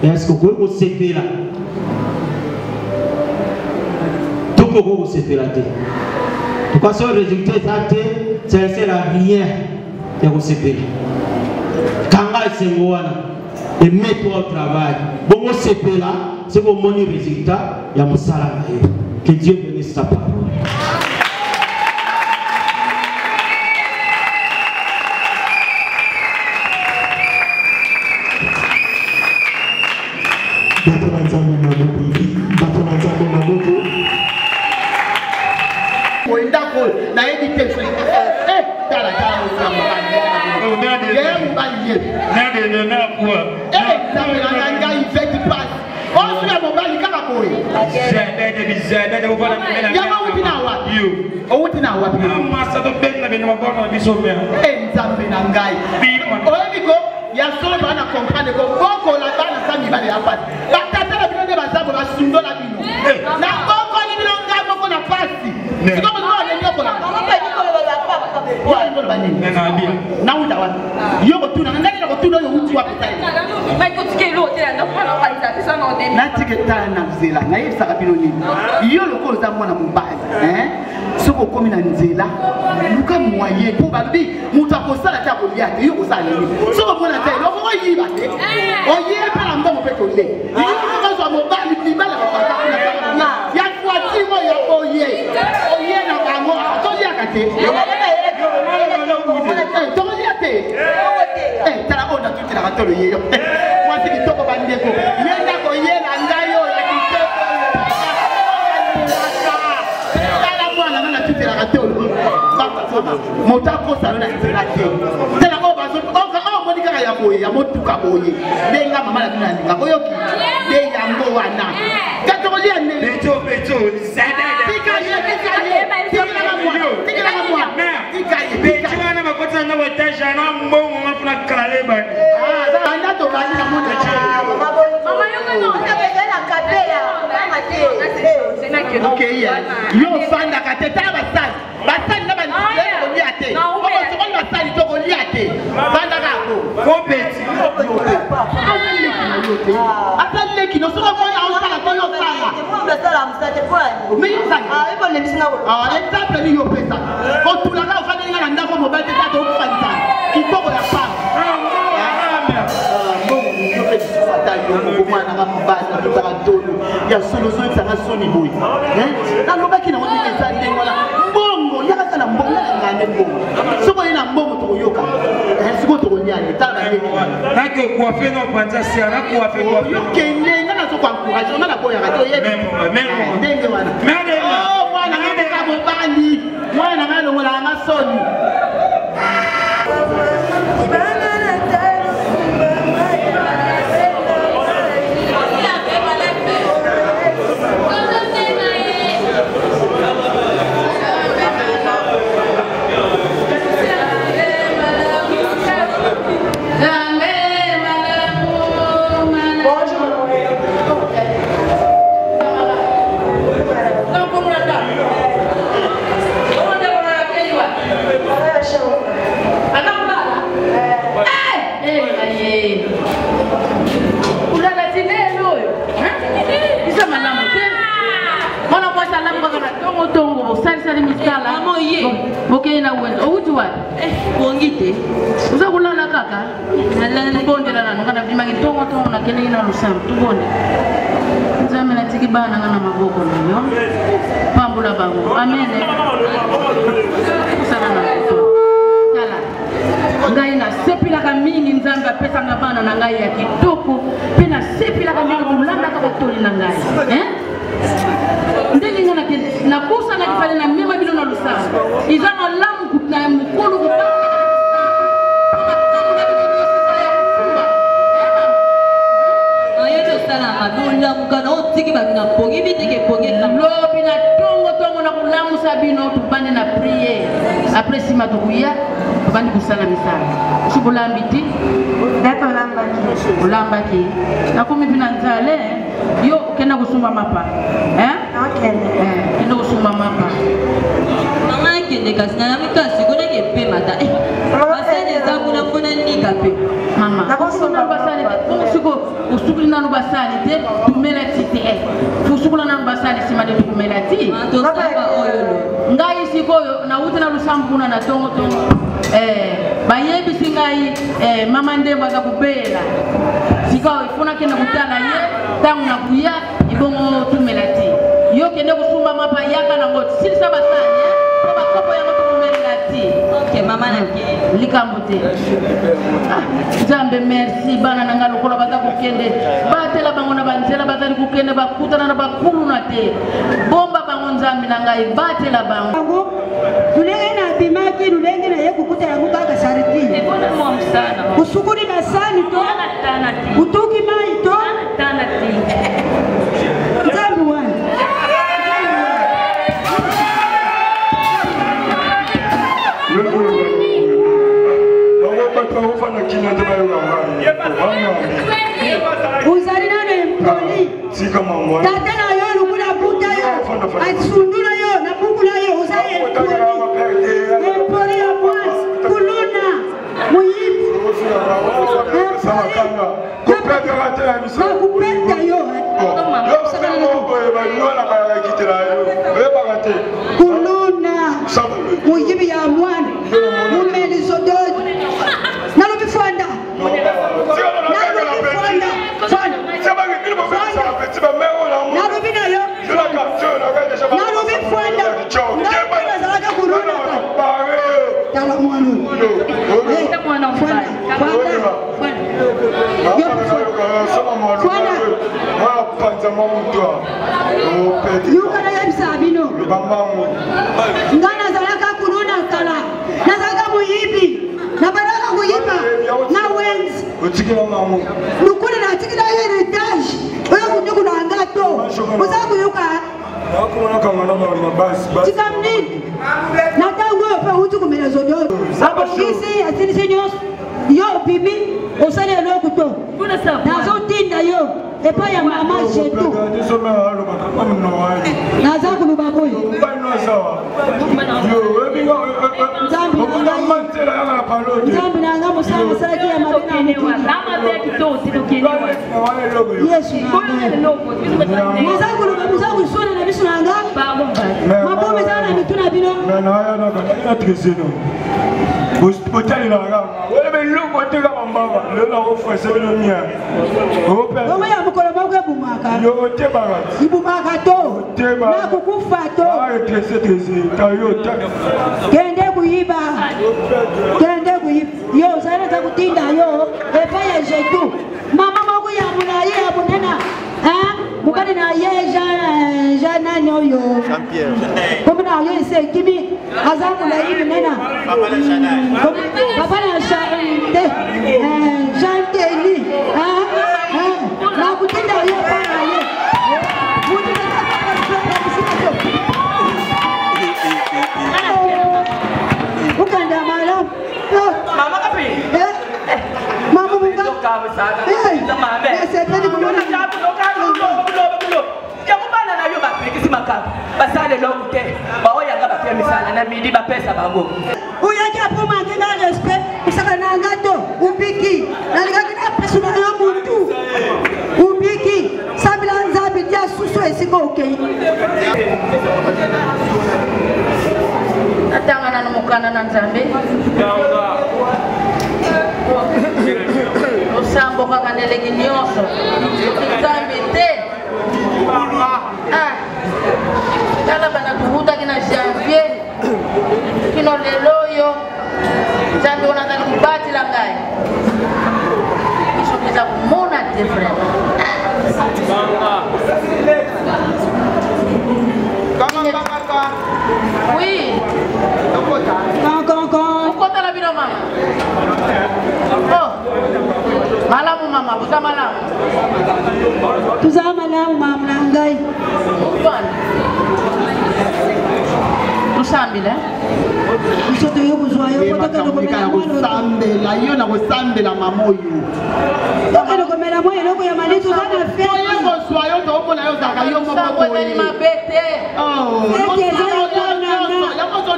est-ce que vous pouvez vous séparer là? Tout le monde vous séparer. De toute façon, le résultat ça ne sert à rien de vous séparer. Et mets-toi au travail. Bon, c'est là, c'est pour mon résultat. Il y a mon salarié. Que Dieu bénisse sa parole. motako salona tirate tela ko bazo ko monika ya boye ya motuka boye benga mama la bina koyoki de yango wana katolia ne beto sada tika wana makota na wataja na mbongo mafuna kaleba anda to bali na mona mama yonga no tabela kapela mama te okay ya yo fanda kateta basali na bandike oliate ko so na basali to oliate fanda kako kompeti atale kino so ko ya usala to yo sala mo sala msate kwani mi sala ibo le bisina exemple ni yo pesa ko tulaka ufanya ngana ndako mobile tata to kufanya kitoko ya pa mwana ngambana tutaka tolo ya solution tsanga soni boy na lobaki na woni ezali ngala mbongo yaka na mbongo ngane mbongo soko ina mbongo to yoka siko to nyane tana na ke kwa feno kwanza sia na kwa feno kende ngana to kwa encourage ngana boya ka to yebe ndenge wana oh mwana ngane ka bobani mwana ngalo ngola ngasoni Boke na uwezo utu wapi kuongite uza kulala kaka nalala bonde la nanu kana bima kitongo to na kene ina lusam tubonde nzame na tiki bana ngana maboko nyo pambula bangu amene sana na kala ngai na sepila kamini nzamba pesa na bana na ngai ya kitoko pena sepila kamini kulanda ka batoli na ngai ndenge ngana na kusa na kifanya na mema bilo na lusam izana lamu kuna mkulu kupa ayo sana madula mukana otiki babina pogi bitike pogi na lobi na tongo na kulamu sabino tupande na prier après sima tukuya tupande kusala misala subulambiti dato lambaki na kumi bina nzale yo kenda kusumba mapa okay kenda kusumba mapa mama kende kasina na mikasi kone ke pe mata basane zangu na fona nika pe mama na kusumba basane siko usukuli na basane te tumela tite usukula na basane sima de tumela ti to saba oyolo ngai sikoyo na uti na lusambuna na tongo bayebi singai mama ndemba za kupela sikao ifuna kenda kutana ye tangu na kuya ibongo tumelati yo kende kusumba mapa yaka na ngoti sili saba sanya baba kopo ya ngoto tumelati okay mama nake likambote jambe merci bana nanga lokola baza kukende batela bango na banzela bazali kukende bakutana na bakulu na te bomba bango nzambi na ngai batela bango tulenge na bimaki tulenge na yekukuta yangu kaka sariti ebona mwa sana usukuri na sani to tana ti utuki mai to tana ti nzambi wana uzali na mpoli tata na yo lukula buta yo asundula yo na bukula yo uzali mpoli ya bwana kuluna muyibu kupenda yo kuluna muyibu ya mwana mumeli zododo nalobi fonda nalobi nayo nalobi fonda nazalaka kuluna tala mwanu yukana ya bisabino ngana zalaka kuluna tala na wenzi lukule na tikila heritage oyo kunyuku na ngato uza kuyuka tikamnini natangu yo pe uti kumela zojo abongisi asinise nyonso yo bibi osali elokuto nazotinda yo epa ya mama jetu naza kuluba boyo nzambi nanga mosala mosalaki ya mabe yesu naza kuluba moza kusona na biso nanga mabome ezala na mitu na bino ongo ya mokolo moko ebumaka ibumaka to na kukufa to kende kuyiba yo ozalaka kutinda yo epa ya jetu mama moko ya molaye ya monena mukali na ye Jean nani oyo comme na yo ese kimi aza molaye monena papa na Jean Teni na kutinda yo pa na ye ukanda mala mama kapi mama munga sepeli kumona yakubana nayo bapekisi makaba basale lokute baoyanga bapya misala na midi bapesa bango uyaki apo mangenga respect usaka na ngato ubiki nalikaki na pesu na yo muntu ubiki sabila nzabi dia susu esiko okay atangana no mukana na nzambe osambo kakaneleki nyonso nzambe te tala bana tuhuta kina janvier kino lelo yo nzambe onatani kubatila ngai isokeza kumona te frère oui ukota la bino mama oh malamu mama buza malamu tuza malamu mama nangai usambile isoto yo kuzwa yo kota kana kusambela yo na kusambela mamoyo tokelo komela moyo loko ya malizo sana fe yo kuzwa yo to mona yo zaka yo moko ni mabete oh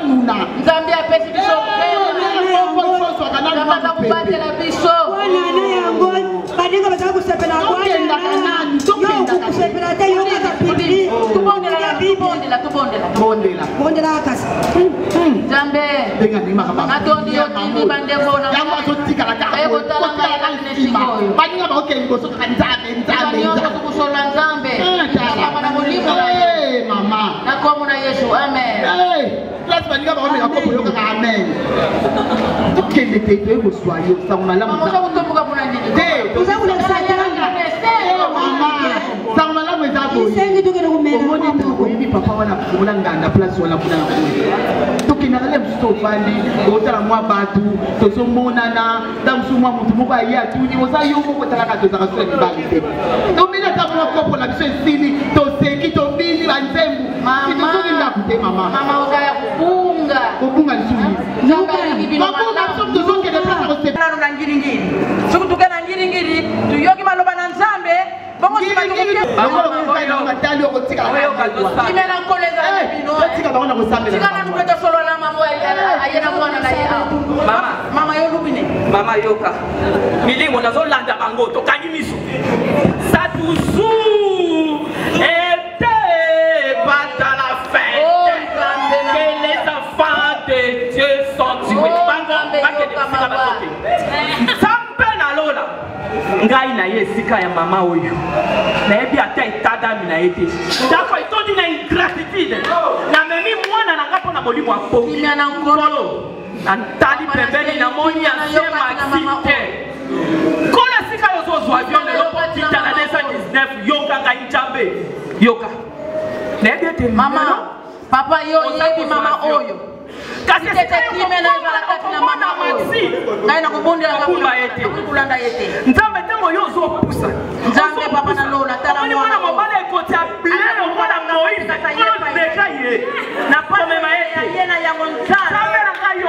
nuna nzambe apesi biso kama kubatela biso wana na yango badinga bazaka kusepela kwana kanani tokenda kusepela te yo kapili tubondela akasi nzambe benga ni makaba atondi yo tini bandeko na yango azotikala ka ekotala ngai nesikoyo badinga baoke liboso kanzambe nzambe kukusola nzambe kama na molimo mama nakomo na Yesu amen place bandinga baoke yakobo yo ka amen tukende te to ekoswayo sangona la mama kutombuka kuna ndini te uzakule satanga mama sangona la mwezabo isengi tukene kumela omoni papa wana kuona nganda place wala kuna tukina le mso fandi otala mwa batu tozo monana tamsu mwa mutu muba ya tuni oza yo moko talaka toza kaswe bali te to mina tamwa kopo la biso sini to seki to bini banzembu mama mama oza ya kubunga nsuni mama tozo kene place ko na ngiringiri sukutukana ngiringiri tuyoki maloba na nzambe bongo sikatukuke bongo matali okotika kimela nkoleza bino tika baona kusambela tika nupeta solo la mama ayena mwana na yeye mama yo lubine mama yoka milingo nazolanda bango to kanyi miso satuzu était pas à la fête que les enfants de Dieu sont tués sampe na lola ngai na ye sika ya mama oyo na yebi ata etadami na ye te ndako etondi na ingratitude na memi mwana na nga mpo na molimo apoki na nkolo nantali pembeni na moni ya se maxi te kola sika yo ozozwa avion lelo potita na 219 yoka ngai njambe yoka na yebi ete mama papa yo yebi mama oyo kasi tete kimena ezala kati na mama maxi ngai na kubondela kumba ete kulanda ete nzambe tango yo zo pusa nzambe papa na lola tala mwana mobala ekoti ya blero mwana Moïse kolo deka ye na pome maete yena yango nzambe na kayo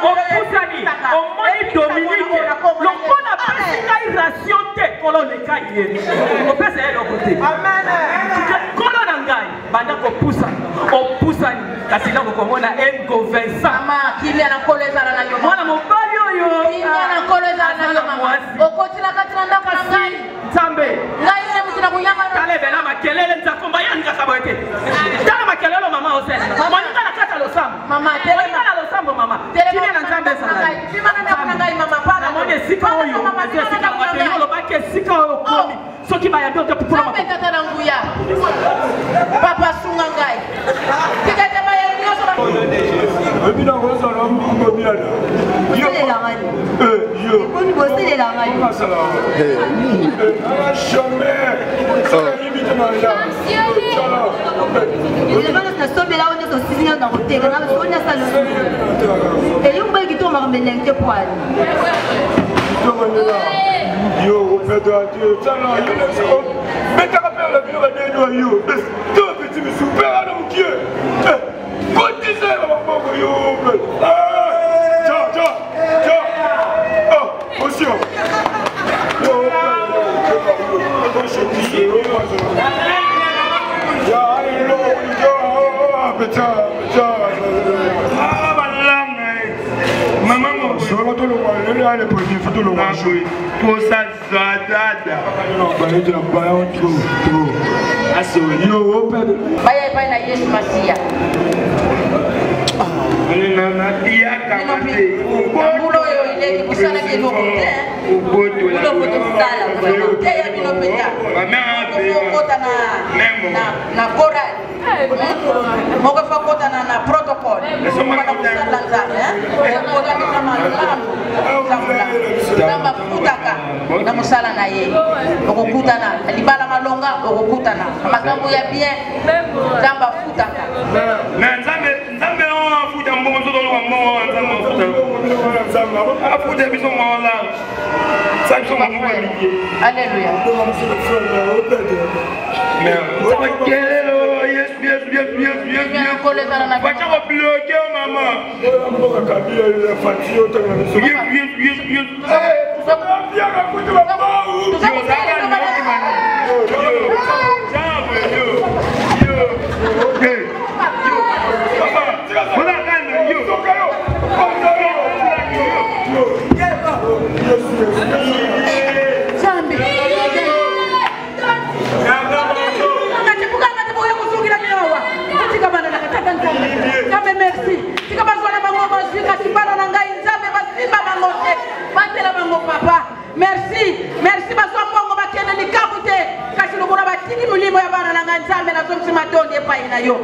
opusani omoni Dominique lokona pesi ngai ration te kolo deka ye opesa ye lokote amen kolo na ngai banda opusani kasi na kokomona engo Vincent mama kimia na kolo ezala na yo mwana mobali oyo kimia na kolo ezala na yo mama okotila katina ndako na ngai nzambe ngai ne mutina kuyanga kale bela makelele nzakomba yanga kabote tala makelele mama osela monika na kata losambo mama tele na losambo mama kimia na nzambe sana kimia na ndako na ngai mama pana mone sika oyo sika wapi lo bake sika oyo komi soki ba yando te pupula mama tata na nguya papa sunga ngai kikete ba yando so ba ebina ngoza na mbingo biana yo yo koni bosele la ngai masala jamais limite na ya les gens ne sont pas là on est aussi dans le côté là on est ça le et yo ba ki to ma melenge poil yo au fait de Dieu ça là yo le so mais tu rappelles le bureau de nous yo tu petit me super à nous qui cotisez maman yo tiens oh aussi yo baya epai na Yesu Masia mbulo oyo ileki kusala biloko te biloko tosala te ya bino mpenza okota na korali moko fa kota na protocole okota kusala nzambe okotamisa malamu nzambe afutaka na mosala na ye okokutana libala malonga okokutana makambo ya bien nzambe afutaka nzambe afuta mbongo nzoto loka mbongo nzambe afuta biso mwaola sa biso mwango ya miye alleluya kelelo yesu bacha kobloke mama mboka kabila ya fati otanga biso biaka kutu bambau merci bazwa mbongo bakende likambo te kasi lokona batiki molimo ya bana na ngai nzambe nazomisi matondi epai na yo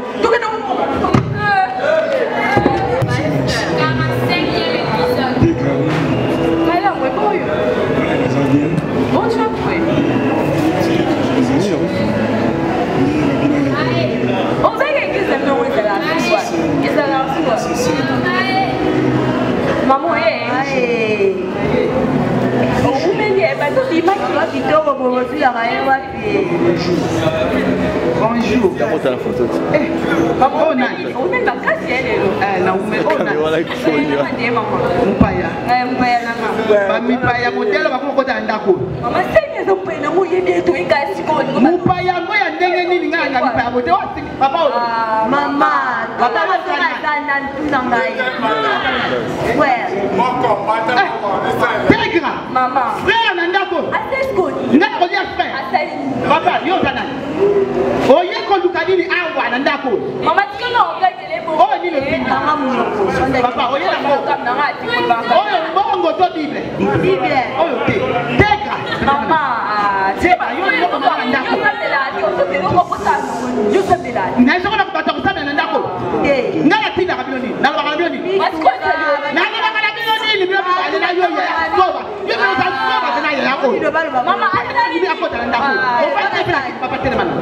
maman bonjour. Maman. Frère Nandako. Asesco. Nandako dia frère. Papa, yo kana. Oye ko lukadini awa Nandako. Mama tikana ongatele bo. Oh ni le mama munoko. Papa, oye na mo. Oye bongo to Bible. Bible. Oye te. Teka. Mama, seba yo yo ko Nandako. Yo sabela. Na so ko na kubata kusana Nandako. Eh. Ngala tina kabiloni. Na ba kabiloni. Asiko na ba kabiloni ni bila ba na yo ya. Soba. Yo na sa soba na ya ko. Mama, ni bi akota Nandako. O fa te bila papa telemana.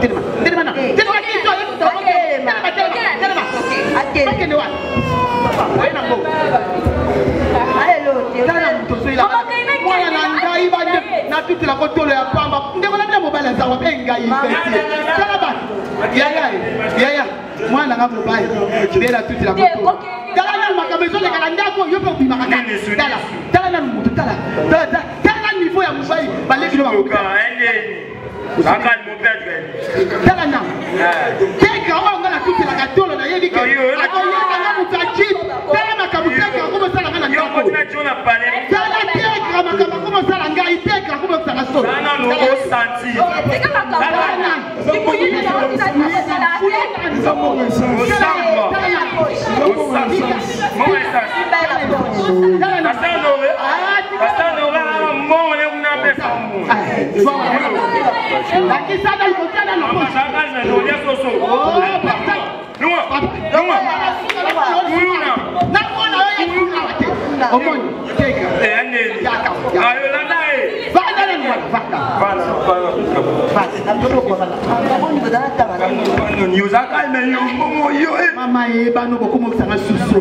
Telemana kitu yo to. Telemana. Ake. Ake ni wa. Papa, wewe na ngo. Hello, Tio. tout la côte de la pamba. Ndeko na mobile za wa benga yi. Tala ba. Ya. Moi na nga mobile. Bela toute la côte. Tala na makamezo le kala ndako yo pe bima kaka. Tala na mutu tala. Tala niveau ya mobile baleki no ba. Sakal mon père. Tala na. Teka on ngala toute la katolo na yebi ke. Akoye na mutu ajib. Tala makamuteka ko sala ngala ndako. Tala teka makamako ko sala ngai teka ko sala so. Tala no senti. Mama eba no boko mo sanga susu.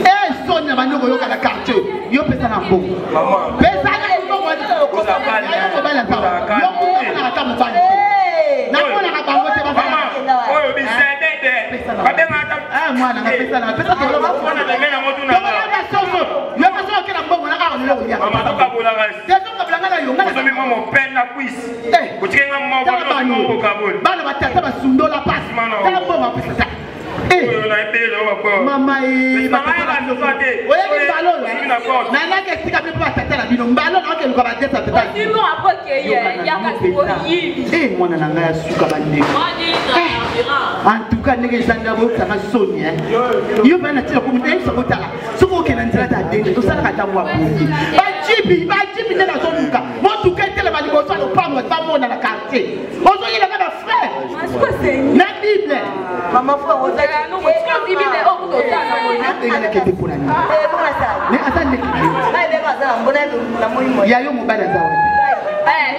Eh sonya ba no ko yoka na quartier. Yo pesa na bo. Mama. Pesa na ko mo ko sa kale. Yo ba la ta. Yo ko na ta mo ba. Na ko na ka ba mo te ba. Mama. Oyo bi sende de. Ba de na ta. Ah mwana na pesa na. Pesa to lo ba ko na de mena mo tu na. Yo ba soso. Yo ba so ke na mbongo na ka lo ya. Mama to ka bola ga. Yo to ka blanga na yo. Ngala so mi mo pen na quiz. Eh. Ko tike ngam mo ko ka bol. Ba na ba ta ba sundo la passe. Ta bo ma pesa. Mama e nana ke sika pe pa tata la bino mbalo na ke luka ba tata tata sino apoke ye ya ka sikoyi eh mwana na nga suka ba ndeko en tout cas nege zanda bo tanga soni yo bana tira ko mutay so kotala soko ke na ntira ta dende to sala ka ta mwa buki ba jibi na so muka mo tu ke tele ba libo so pa mo ta mo na la quartier ozo yela ka ba frère na bible mama frère ozo no mo tira bible o ko ta na mo na ke te kuna ni ne ata ne ya yo mo bala za wa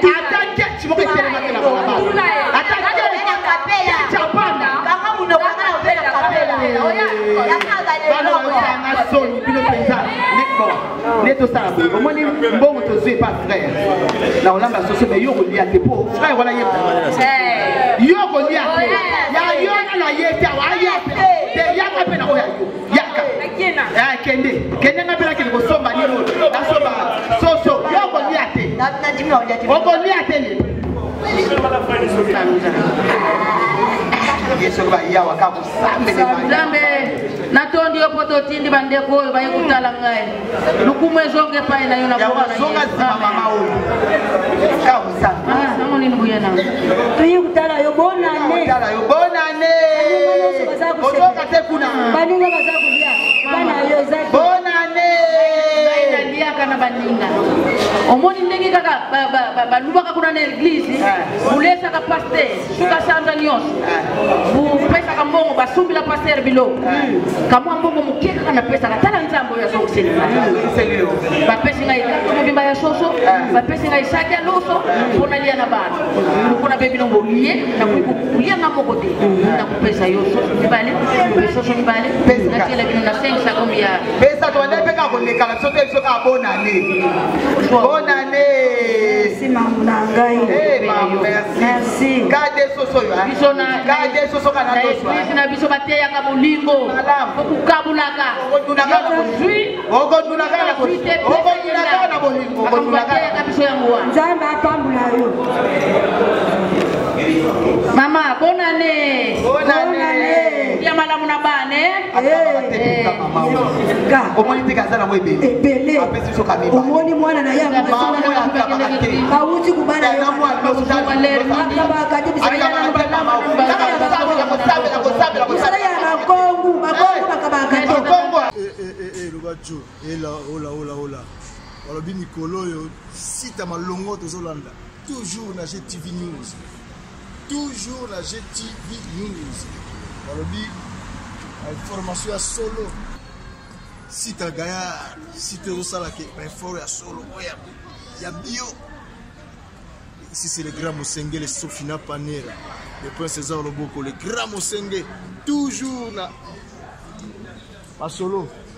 ata ke ti mo ke tele ma ke la ba ata ke na kapela chapanda kama muno kana opela kapela oya bana wa soni bino penza neko neto sa bo mo ni mbongo to zwe pas frère na olamba soso me yo ko lia te po frère wala ye yo ko lia te ya yo na ye te wa ye te ya ka pe na oya yo ya ka kende na pela ke ko somba ni mo na somba soso yo ko lia te na jimna oja te ko lia te ni Yesu ba ya wakabu sambe na tondi opoto tindi bande ko ba yekutala ngai lukumwe zonge pai na yona kwa zonga zima mama o ka usanga nango nini buyana to yekutala yo bonane ozoka te kuna baninga bazakulia bana yo zaki bonane ina ndia kana baninga omoni ndenge kaka balubaka kuna na eglise bulesa ka pasteur suka sanda nyos bu pesa ka mbongo basumbi la pasteur bilo kama mbongo mukeka kana pesa katala nzambo ya soko sena ba pesa ngai kama bimba ya soso ba pesa ngai sakia loso pona lia na bana kuna bebi no bolie na kulia na mokote na kupesa yo soso dibale soso dibale na kile bino na 5 sakombia pesa to ande peka ko lekala soso soka bonane si mamuna ngai merci kade soso yo kade soso kana soso na biso bateya ka bolingo okukabulaka okodunaka na bolingo okodunaka ka biso yango wa nzambe apambula yo mama bonane ya malamu na bane omoni tikazana mo ebele apesi so kamima omoni mwana na yango kauti kubana yo Walobi Nicolo yo sita malongo tozolanda toujours na GTV News toujours na GTV News walobi information ya solo sita gaya site osala ke info ya solo ya bio ici c'est le grand Mosenge le Sofina Panera le prince César Loboko le grand Mosenge toujours na solo